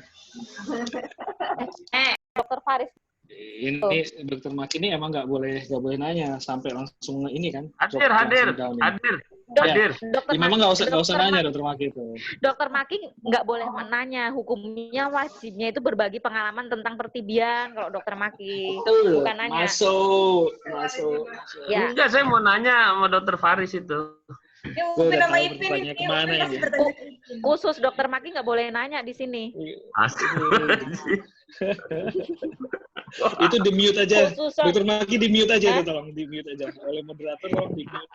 Dokter Faris. Ini Dokter Maki ini emang nggak boleh nanya sampai langsung ini kan. Hadir. Ya, memang nggak usah nanya Dokter Maki itu. Dokter Maki nggak boleh menanya, hukumnya wajibnya itu berbagi pengalaman tentang pertibian kalau Dokter Maki. Bukan nanya. Masuk. Ya. Enggak, saya mau nanya sama Dokter Faris itu. Ya, Gue mungkin udah nama tahu Ipin bertanya ini kemana mungkin ini. masih bertanya ke Ipin. Khusus dokter Maki nggak boleh nanya di sini. Asik. Itu di mute aja. Khusus Dokter Maki di mute aja Hah? itu, tolong di mute aja. Oleh moderator tolong di mute.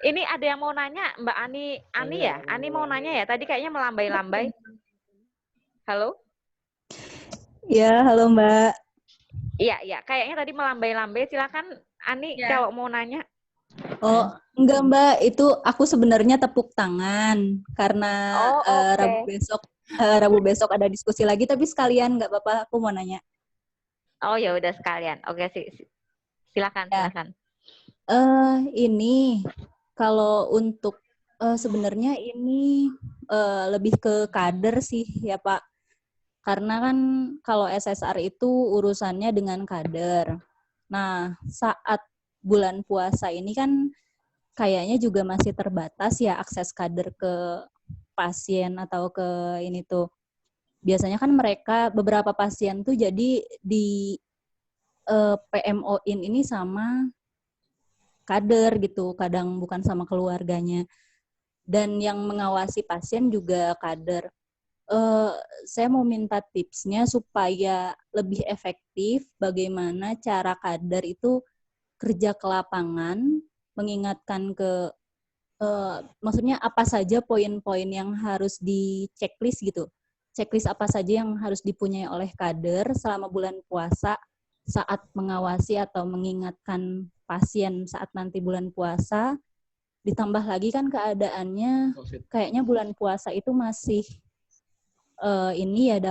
Ini ada yang mau nanya, Mbak Ani. Ani ya? Ani mau nanya ya? Tadi kayaknya melambai-lambai. Halo? Ya, halo Mbak. Iya. Kayaknya tadi melambai-lambai. Silakan Ani Ya. kalau mau nanya. Oh, enggak Mbak, itu aku sebenarnya tepuk tangan karena Oh, oke. Rabu besok ada diskusi lagi, tapi sekalian nggak apa-apa, aku mau nanya. Oh, ya udah sekalian. Oke, silakan, Ya. silakan. Ini kalau untuk sebenarnya ini lebih ke kader sih ya Pak. Karena kan kalau SSR itu urusannya dengan kader. Nah, saat bulan puasa ini kan kayaknya juga masih terbatas ya akses kader ke pasien atau ke ini tuh. Biasanya kan mereka beberapa pasien tuh jadi di PMO-in ini sama kader gitu, kadang bukan sama keluarganya. Dan yang mengawasi pasien juga kader. Saya mau minta tipsnya supaya lebih efektif bagaimana cara kader itu kerja ke lapangan, mengingatkan ke maksudnya apa saja poin-poin yang harus di checklist gitu. Checklist apa saja yang harus dipunyai oleh kader selama bulan puasa saat mengawasi atau mengingatkan pasien saat nanti bulan puasa. Ditambah lagi kan keadaannya kayaknya bulan puasa itu masih ini ya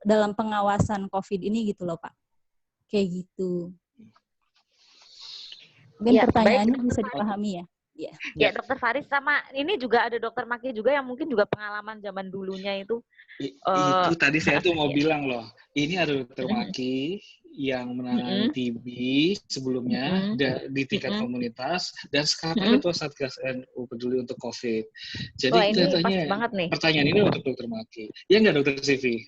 dalam pengawasan COVID ini gitu loh Pak. Kayak gitu. Mungkin Ya, pertanyaannya baik, bisa dipahami ya. Ya. Ya, Dokter Faris sama ini juga ada Dokter Maki juga yang mungkin juga pengalaman zaman dulunya itu. Itu tadi saya tuh mau bilang loh. Ini ada Dokter Maki yang menangani TB sebelumnya di tingkat komunitas dan sekarang ketua Satgas NU Peduli untuk COVID. Jadi Wah, ini katanya pas banget nih. pertanyaan ini untuk Dokter Maki. Ya nggak Dokter Sivi?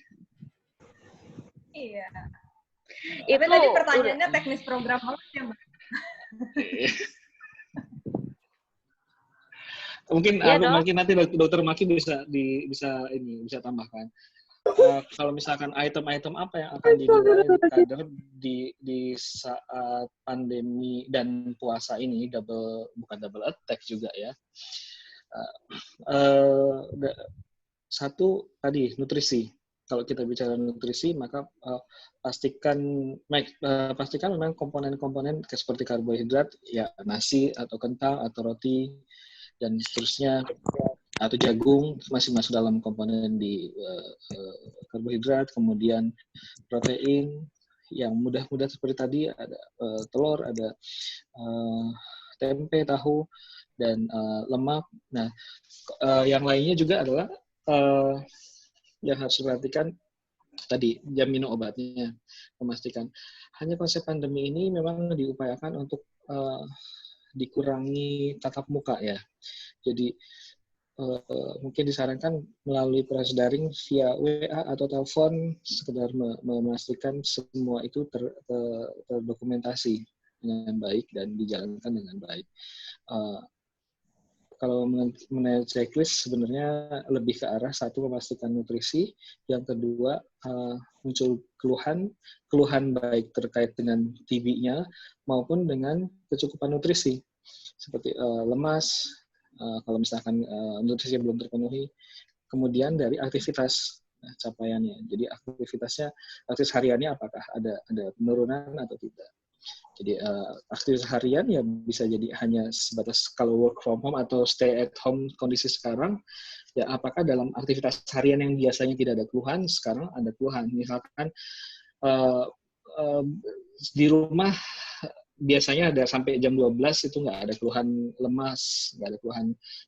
Iya. Itu Tapi tadi pertanyaannya teknis program apa ya, Mbak? Mungkin Ya, mungkin nanti Dokter Maki bisa tambahkan. Kalau misalkan item-item apa yang akan dinilai di kader di saat pandemi dan puasa ini bukan double attack juga ya. Satu tadi nutrisi. Kalau kita bicara nutrisi maka pastikan memang komponen-komponen seperti karbohidrat ya nasi atau kentang atau roti dan seterusnya atau jagung masih masuk dalam komponen di karbohidrat, kemudian protein yang mudah-mudah seperti tadi ada telur, ada tempe, tahu dan lemak. Nah, yang lainnya juga adalah yang harus diperhatikan tadi jam minum obatnya, memastikan. Hanya konsep pandemi ini memang diupayakan untuk dikurangi tatap muka ya. Jadi mungkin disarankan melalui proses daring via WA atau telepon sekedar memastikan semua itu terdokumentasi dengan baik dan dijalankan dengan baik. Kalau mengenai checklist sebenarnya lebih ke arah satu memastikan nutrisi, yang kedua muncul keluhan baik terkait dengan TB-nya maupun dengan kecukupan nutrisi seperti lemas, kalau misalkan nutrisi belum terpenuhi, kemudian dari aktivitas capaiannya. Jadi aktivitas hariannya apakah ada penurunan atau tidak. Jadi aktivitas harian ya bisa jadi hanya sebatas kalau work from home atau stay at home kondisi sekarang, ya apakah dalam aktivitas harian yang biasanya tidak ada keluhan, sekarang ada keluhan. Misalkan di rumah biasanya ada sampai jam 12 itu nggak ada keluhan lemas, nggak ada keluhan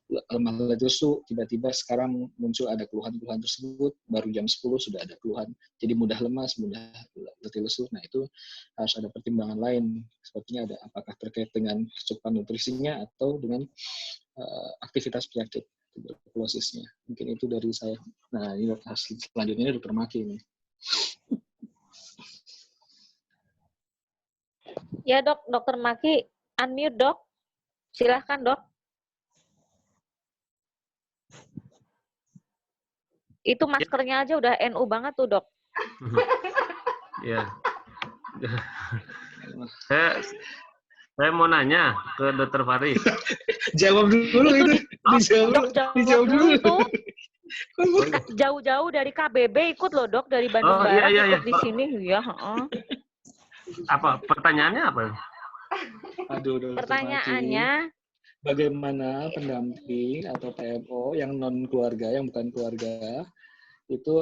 lemah lesu, tiba-tiba sekarang muncul ada keluhan-keluhan tersebut, baru jam 10 sudah ada keluhan, jadi mudah lemas, mudah letih lesu. Nah itu harus ada pertimbangan lain, sepertinya ada apakah terkait dengan kecukupan nutrisinya atau dengan aktivitas penyakit tuberkulosisnya. Mungkin itu dari saya. Nah ini selanjutnya Dokter Maki ini. Ya Dok, Dokter Maki, unmute Dok. Silahkan, Dok. Itu maskernya aja udah NU banget tuh, Dok. Ya. Saya mau nanya ke Dr. Faris. Jawab dulu itu. Dijawab dulu. Itu jauh-jauh dari KBB ikut loh, Dok, dari Bandung Barat ikut di sini. Ya, Apa pertanyaannya apa? Aduh, pertanyaannya bagaimana pendamping atau PMO yang non keluarga, yang bukan keluarga itu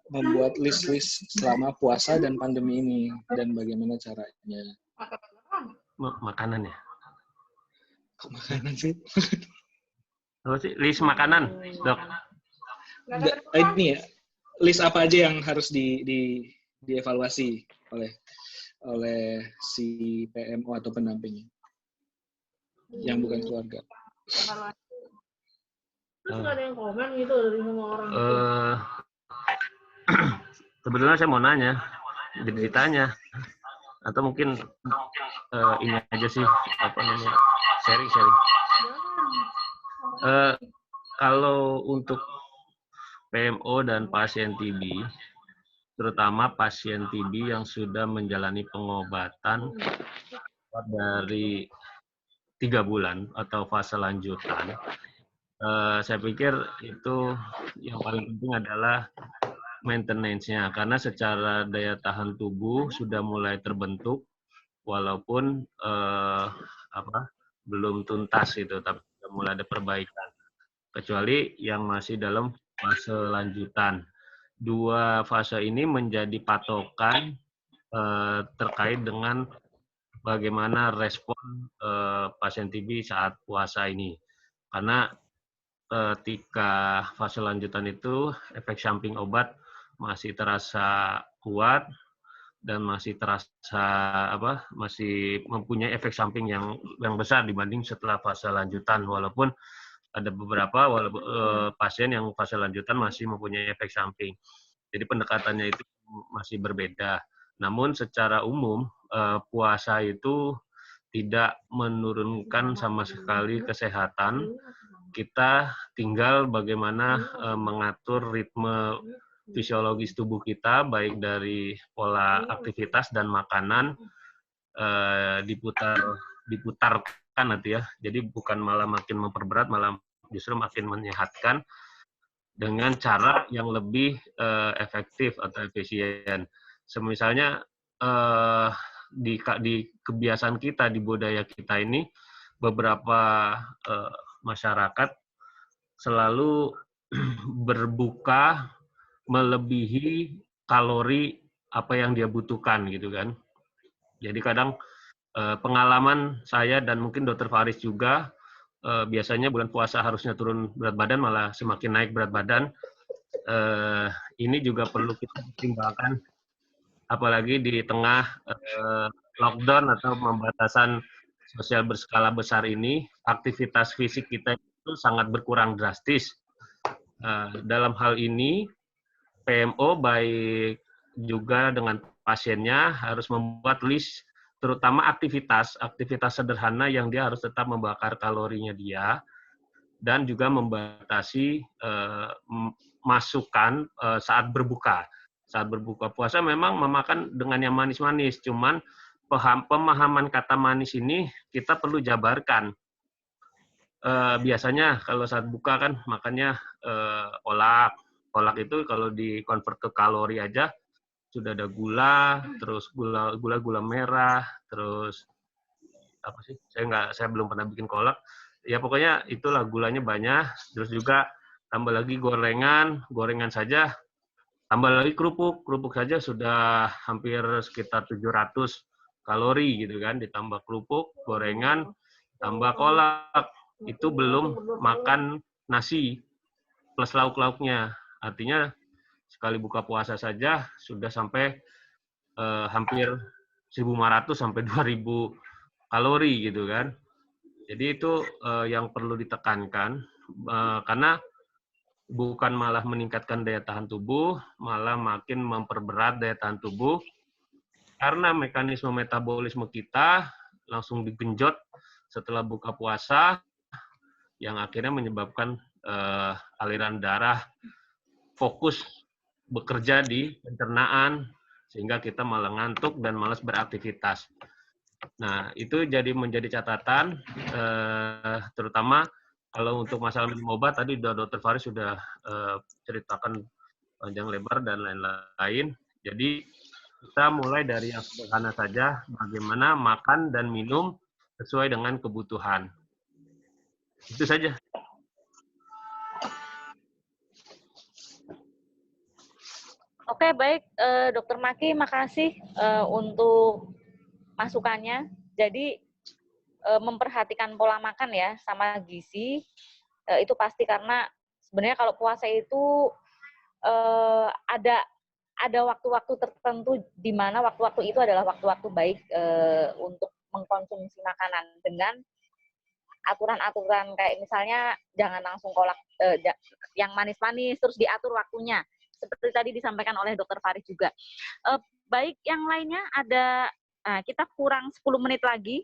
membuat list-list selama puasa dan pandemi ini, dan bagaimana caranya? Makanan ya? Kok makanan sih? Apa sih? List makanan, Dok? Ini ya, list apa aja yang harus dievaluasi oleh si PMO atau pendampingnya yang bukan keluarga. Terus nggak ada yang komen gitu dari semua orang. Sebetulnya saya mau nanya, jadi ditanya, atau mungkin ini aja sih, apa namanya, sharing. Kalau untuk PMO dan pasien TB, terutama pasien TB yang sudah menjalani pengobatan dari 3 bulan atau fase lanjutan, saya pikir itu yang paling penting adalah maintenance-nya, karena secara daya tahan tubuh sudah mulai terbentuk, walaupun belum tuntas itu, tapi sudah mulai ada perbaikan. Kecuali yang masih dalam fase lanjutan. 2 fase ini menjadi patokan terkait dengan bagaimana respon pasien TB saat puasa ini. Karena ketika fase lanjutan itu efek samping obat masih terasa kuat dan masih masih mempunyai efek samping yang besar dibanding setelah fase lanjutan, walaupun ada beberapa pasien yang fase lanjutan masih mempunyai efek samping. Jadi pendekatannya itu masih berbeda. Namun secara umum puasa itu tidak menurunkan sama sekali kesehatan. Kita tinggal bagaimana mengatur ritme fisiologis tubuh kita, baik dari pola aktivitas dan makanan, diputarkan nanti ya. Jadi bukan malah makin memperberat, malah justru makin menyehatkan dengan cara yang lebih efektif atau efisien. Semisalnya di kebiasaan kita, di budaya kita ini, beberapa masyarakat selalu berbuka melebihi kalori apa yang dia butuhkan gitu kan. Jadi kadang pengalaman saya dan mungkin Dr. Faris juga, biasanya bulan puasa harusnya turun berat badan, malah semakin naik berat badan. Ini juga perlu kita pertimbangkan, apalagi di tengah lockdown atau pembatasan sosial berskala besar ini, aktivitas fisik kita itu sangat berkurang drastis. Dalam hal ini, PMO baik juga dengan pasiennya harus membuat list, terutama aktivitas sederhana yang dia harus tetap membakar kalorinya dia, dan juga membatasi masukan saat berbuka. Saat berbuka puasa memang memakan dengan yang manis-manis, cuman pemahaman kata manis ini kita perlu jabarkan. Biasanya kalau saat buka kan makannya kolak. Kolak itu kalau di-convert ke kalori aja sudah ada gula, terus gula merah, terus apa sih? Saya belum pernah bikin kolak. Ya pokoknya itulah, gulanya banyak, terus juga tambah lagi gorengan saja, tambah lagi kerupuk saja sudah hampir sekitar 700 kalori gitu kan, ditambah kerupuk, gorengan, tambah kolak, itu belum makan nasi plus lauk-lauknya. Artinya sekali buka puasa saja sudah sampai hampir 1.500 sampai 2.000 kalori gitu kan. Jadi itu yang perlu ditekankan, karena bukan malah meningkatkan daya tahan tubuh, malah makin memperberat daya tahan tubuh, karena mekanisme metabolisme kita langsung digenjot setelah buka puasa yang akhirnya menyebabkan aliran darah fokus bekerja di pencernaan sehingga kita malah ngantuk dan malas beraktivitas. Nah, itu jadi menjadi catatan, terutama kalau untuk masalah minum obat, tadi Dr. Faris sudah ceritakan panjang lebar dan lain-lain. Jadi, kita mulai dari yang sederhana saja, bagaimana makan dan minum sesuai dengan kebutuhan. Itu saja. Oke, baik, Dr. Maki, makasih untuk masukannya. Jadi memperhatikan pola makan ya sama gizi itu pasti, karena sebenarnya kalau puasa itu ada waktu-waktu tertentu di mana waktu-waktu itu adalah waktu-waktu baik untuk mengkonsumsi makanan dengan aturan-aturan kayak misalnya jangan langsung kolak yang manis-manis, terus diatur waktunya. Seperti tadi disampaikan oleh Dr. Faris juga. Baik, yang lainnya ada, kita kurang 10 menit lagi.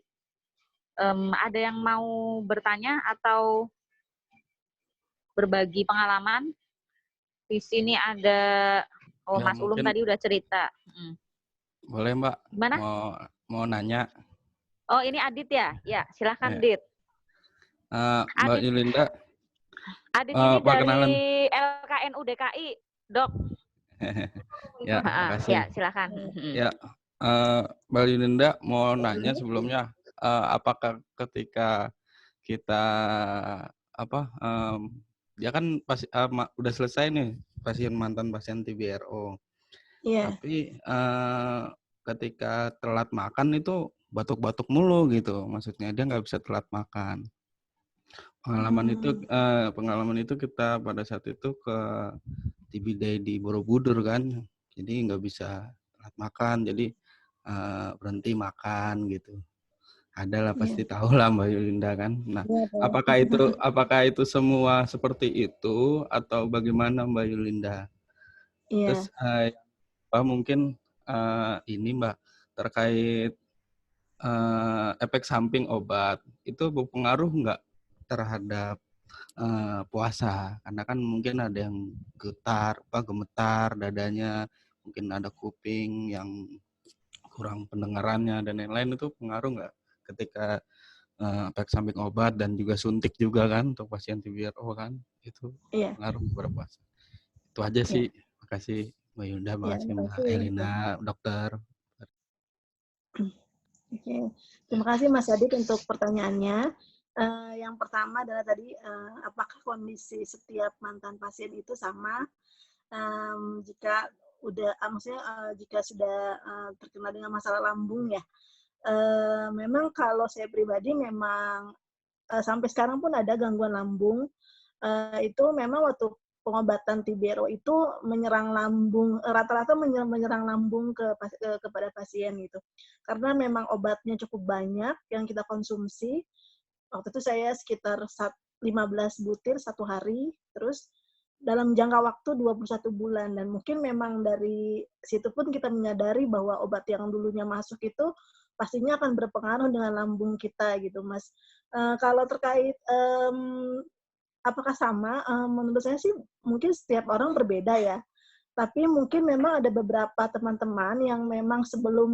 Ada yang mau bertanya atau berbagi pengalaman? Di sini ada, Ya, Mas Ulum mungkin tadi udah cerita. boleh Mbak, Gimana? mau nanya. Oh, ini Adit ya? Ya, silahkan Ya. Dit. Mbak Adit. Yulinda, Adit ini perkenalan. dari LKNU DKI, Dok. Ya, makasih. Ya, silakan. Ya, Mbak Yulinda mau nanya sebelumnya, apakah ketika kita ya kan udah selesai nih mantan pasien TBRO, tapi ketika telat makan itu batuk-batuk mulu gitu, maksudnya dia nggak bisa telat makan. Pengalaman itu kita pada saat itu ke TB Day di Borobudur kan, jadi nggak bisa telat makan, jadi berhenti makan gitu. Adalah pasti tahu lah Mbak Yulinda kan. Nah, apakah itu semua seperti itu atau bagaimana Mbak Yulinda? Terus mungkin ini Mbak terkait efek samping obat itu berpengaruh nggak terhadap puasa? Karena kan mungkin ada yang gemetar dadanya, mungkin ada kuping yang kurang pendengarannya dan lain-lain, itu pengaruh nggak ketika efek samping obat dan juga suntik juga kan untuk pasien TBRO kan, itu pengaruh berpuasa. Itu aja sih. Makasih Mbak Yunda, makasih Mbak Elina, dokter. Oke, terima kasih Mas Adit untuk pertanyaannya. Yang pertama adalah tadi apakah kondisi setiap mantan pasien itu sama jika jika sudah terkena dengan masalah lambung ya. Memang kalau saya pribadi memang sampai sekarang pun ada gangguan lambung. Itu memang waktu pengobatan TBRO itu menyerang lambung, rata-rata menyerang lambung kepada pasien gitu. Karena memang obatnya cukup banyak yang kita konsumsi. Waktu itu saya sekitar 15 butir satu hari, terus dalam jangka waktu 21 bulan. Dan mungkin memang dari situ pun kita menyadari bahwa obat yang dulunya masuk itu pastinya akan berpengaruh dengan lambung kita gitu, Mas. Kalau terkait apakah sama? Menurut saya sih mungkin setiap orang berbeda ya. Tapi mungkin memang ada beberapa teman-teman yang memang sebelum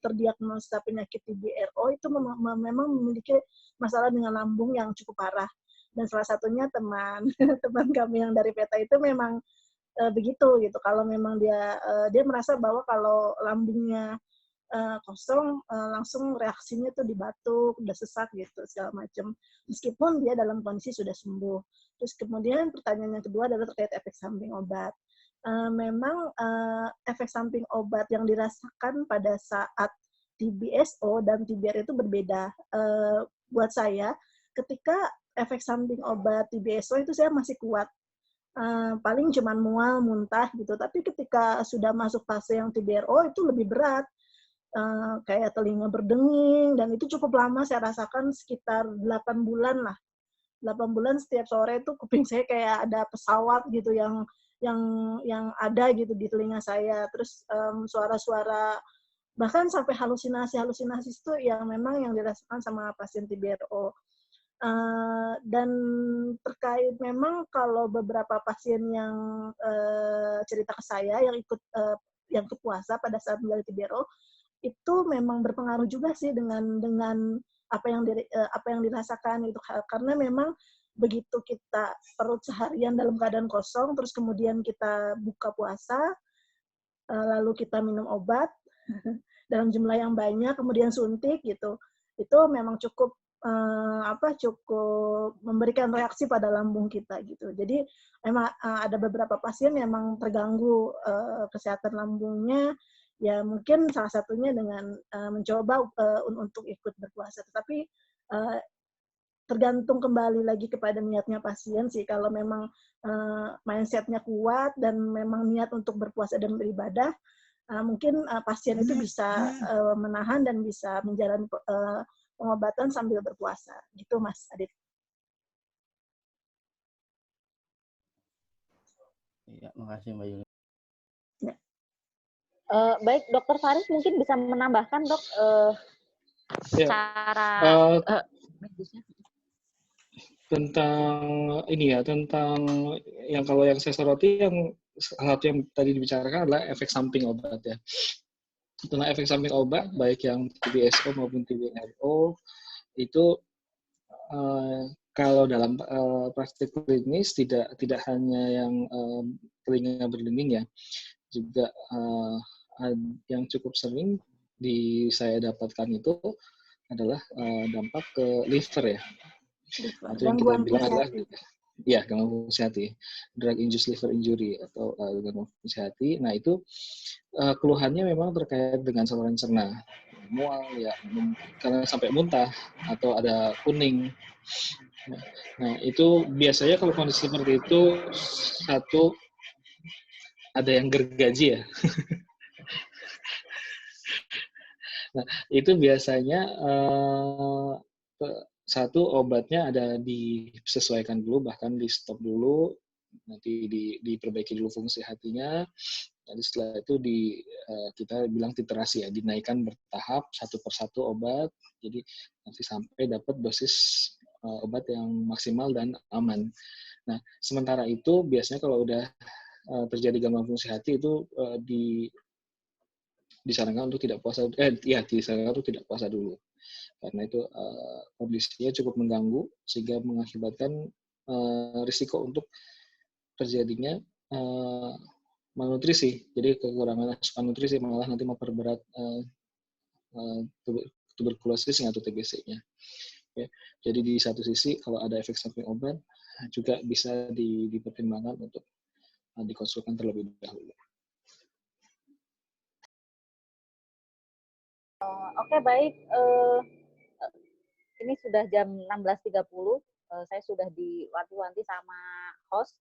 terdiagnosa penyakit TBRO itu memang memiliki masalah dengan lambung yang cukup parah. Dan salah satunya teman kami yang dari PETA itu memang begitu gitu. Kalau memang dia merasa bahwa kalau lambungnya kosong, langsung reaksinya tuh dibatuk, udah sesak gitu segala macam. Meskipun dia dalam kondisi sudah sembuh. Terus kemudian pertanyaan yang kedua adalah terkait efek samping obat. Memang efek samping obat yang dirasakan pada saat TBSO dan TBR itu berbeda. Buat saya, ketika efek samping obat TBSO itu saya masih kuat. Paling cuma mual, muntah gitu. Tapi ketika sudah masuk fase yang TBRO itu lebih berat. Kayak telinga berdenging, dan itu cukup lama saya rasakan, sekitar 8 bulan lah. 8 bulan setiap sore itu kuping saya kayak ada pesawat gitu yang ada gitu di telinga saya. Terus suara-suara bahkan sampai halusinasi itu yang memang yang dirasakan sama pasien TBRO. Dan terkait memang kalau beberapa pasien yang cerita ke saya yang ikut puasa pada saat menjalani TBRO itu memang berpengaruh juga sih dengan apa yang dirasakan itu, karena memang begitu kita perut seharian dalam keadaan kosong terus kemudian kita buka puasa lalu kita minum obat dalam jumlah yang banyak kemudian suntik gitu, itu memang cukup cukup memberikan reaksi pada lambung kita gitu. Jadi memang ada beberapa pasien yang memang terganggu kesehatan lambungnya, ya mungkin salah satunya dengan mencoba untuk ikut berpuasa. Tetapi tergantung kembali lagi kepada niatnya pasien sih. Kalau memang mindset-nya kuat dan memang niat untuk berpuasa dan beribadah, mungkin pasien itu bisa menahan dan bisa menjalani pengobatan sambil berpuasa. Gitu Mas Adit. Iya, makasih Mbak Yuli. Ya. Baik, Dokter Faris mungkin bisa menambahkan, Dok, cara medisnya. Tentang ini ya, tentang yang kalau yang saya soroti yang salah satu yang tadi dibicarakan adalah efek samping obat ya. Tentang efek samping obat baik yang TBSO maupun TBRO itu kalau dalam praktik klinis tidak hanya yang telinga berlinding ya, juga yang cukup sering saya dapatkan itu adalah dampak ke liver ya. Atau yang kita bilang adalah ya gangguan fungsi hati, drug induced liver injury atau gangguan fungsi hati. Nah itu keluhannya memang terkait dengan saluran cerna, mual ya, karena sampai muntah atau ada kuning. Nah itu biasanya kalau kondisi seperti itu satu ada yang gergaji ya. Nah itu biasanya satu obatnya ada disesuaikan dulu, bahkan di stop dulu, nanti diperbaiki dulu fungsi hatinya. Jadi setelah itu kita bilang titerasi ya, dinaikkan bertahap satu persatu obat. Jadi nanti sampai dapat dosis obat yang maksimal dan aman. Nah sementara itu biasanya kalau udah terjadi gangguan fungsi hati itu disarankan untuk tidak puasa. Disarankan untuk tidak puasa dulu. Karena itu kondisinya cukup mengganggu sehingga mengakibatkan risiko untuk terjadinya malnutrisi. Jadi kekurangan asupan nutrisi malah nanti memperberat tuberkulosis atau TBC-nya. Ya. Jadi di satu sisi kalau ada efek samping obat juga bisa dipertimbangkan untuk dikonsulkan terlebih dahulu. Oke, baik. Ini sudah jam 16.30. Saya sudah diwanti-wanti sama host,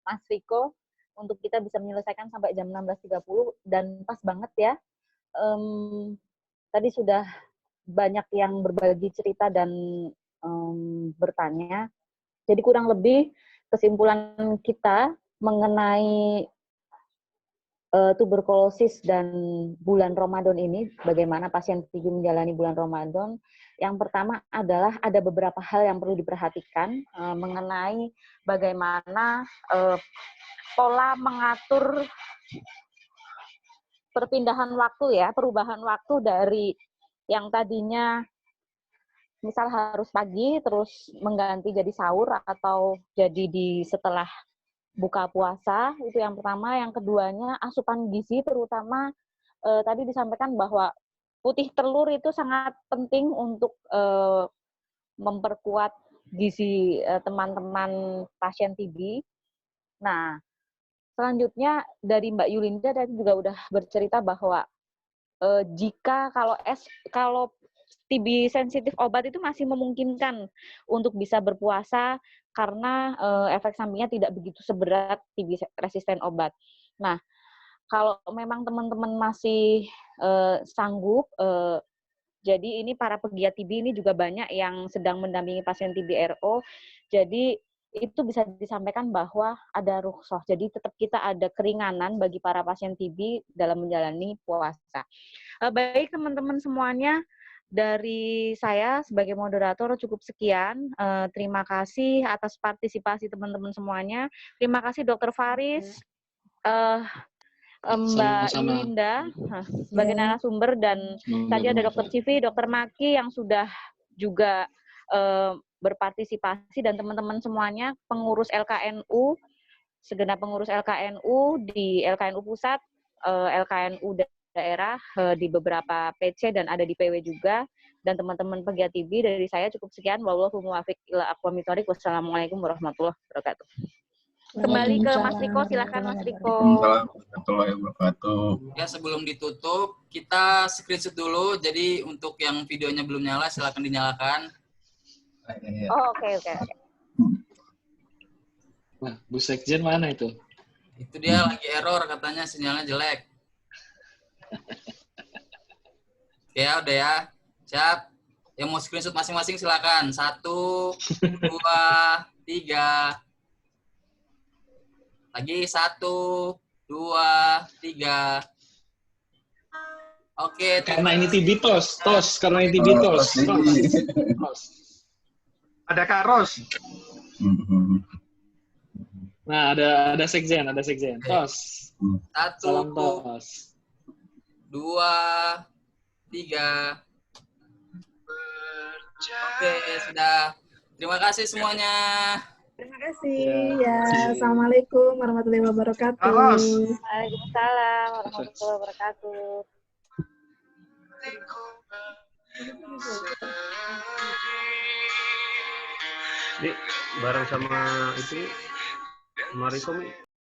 Mas Riko, untuk kita bisa menyelesaikan sampai jam 16.30. Dan pas banget ya. Tadi sudah banyak yang berbagi cerita dan bertanya. Jadi kurang lebih kesimpulan kita mengenai tuberkulosis dan bulan Ramadan ini, bagaimana pasien TB menjalani bulan Ramadan. Yang pertama adalah ada beberapa hal yang perlu diperhatikan mengenai bagaimana pola mengatur perpindahan waktu ya, perubahan waktu dari yang tadinya misal harus pagi terus mengganti jadi sahur atau jadi di setelah buka puasa, itu yang pertama. Yang keduanya asupan gizi, terutama tadi disampaikan bahwa putih telur itu sangat penting untuk memperkuat gizi teman-teman pasien TB. Nah, selanjutnya dari Mbak Yulinda tadi juga udah bercerita bahwa jika kalau TB sensitif obat itu masih memungkinkan untuk bisa berpuasa karena efek sampingnya tidak begitu seberat TB resisten obat. Nah, kalau memang teman-teman masih sanggup, jadi ini para pegiat TB ini juga banyak yang sedang mendampingi pasien TBRO. Jadi itu bisa disampaikan bahwa ada rukhsah. Jadi tetap kita ada keringanan bagi para pasien TB dalam menjalani puasa. Baik teman-teman semuanya, dari saya sebagai moderator cukup sekian. Terima kasih atas partisipasi teman-teman semuanya. Terima kasih Dr. Faris, Mbak Sama-sama. Yulinda sebagai narasumber, dan tadi ada Dr. Civi, Dr. Maki yang sudah juga berpartisipasi, dan teman-teman semuanya pengurus LKNU, segenap pengurus LKNU di LKNU Pusat, LKNU daerah di beberapa PC dan ada di PW juga, dan teman-teman pegiat TB. Dari saya cukup sekian. Wallahul muwaffiq ila aqwamit thoriq. Wassalamualaikum warahmatullahi wabarakatuh. Kembali ke Mas Riko, silakan Mas Riko. Warahmatullahi wabarakatuh. Ya, sebelum ditutup kita screenshot dulu. Jadi untuk yang videonya belum nyala silakan dinyalakan. Oh, oke. Nah, Bu Sekjen mana itu? Itu dia lagi error, katanya sinyalnya jelek. Ya, udah ya. Siap. Yang mau screenshot masing-masing silakan. 1, 2, 3. Lagi 1, 2, 3. Oke. Karena ini TB tos. Karena ini TB tos. Ada Kak Ros. Nah, ada sekjen. Tos. 1, Salam tos. 2, 3. Oke, sudah. Terima kasih semuanya. Terima kasih. Ya, Assalamualaikum warahmatullahi wabarakatuh. Waalaikumsalam warahmatullahi wabarakatuh. Ini bareng sama itu, Mariko.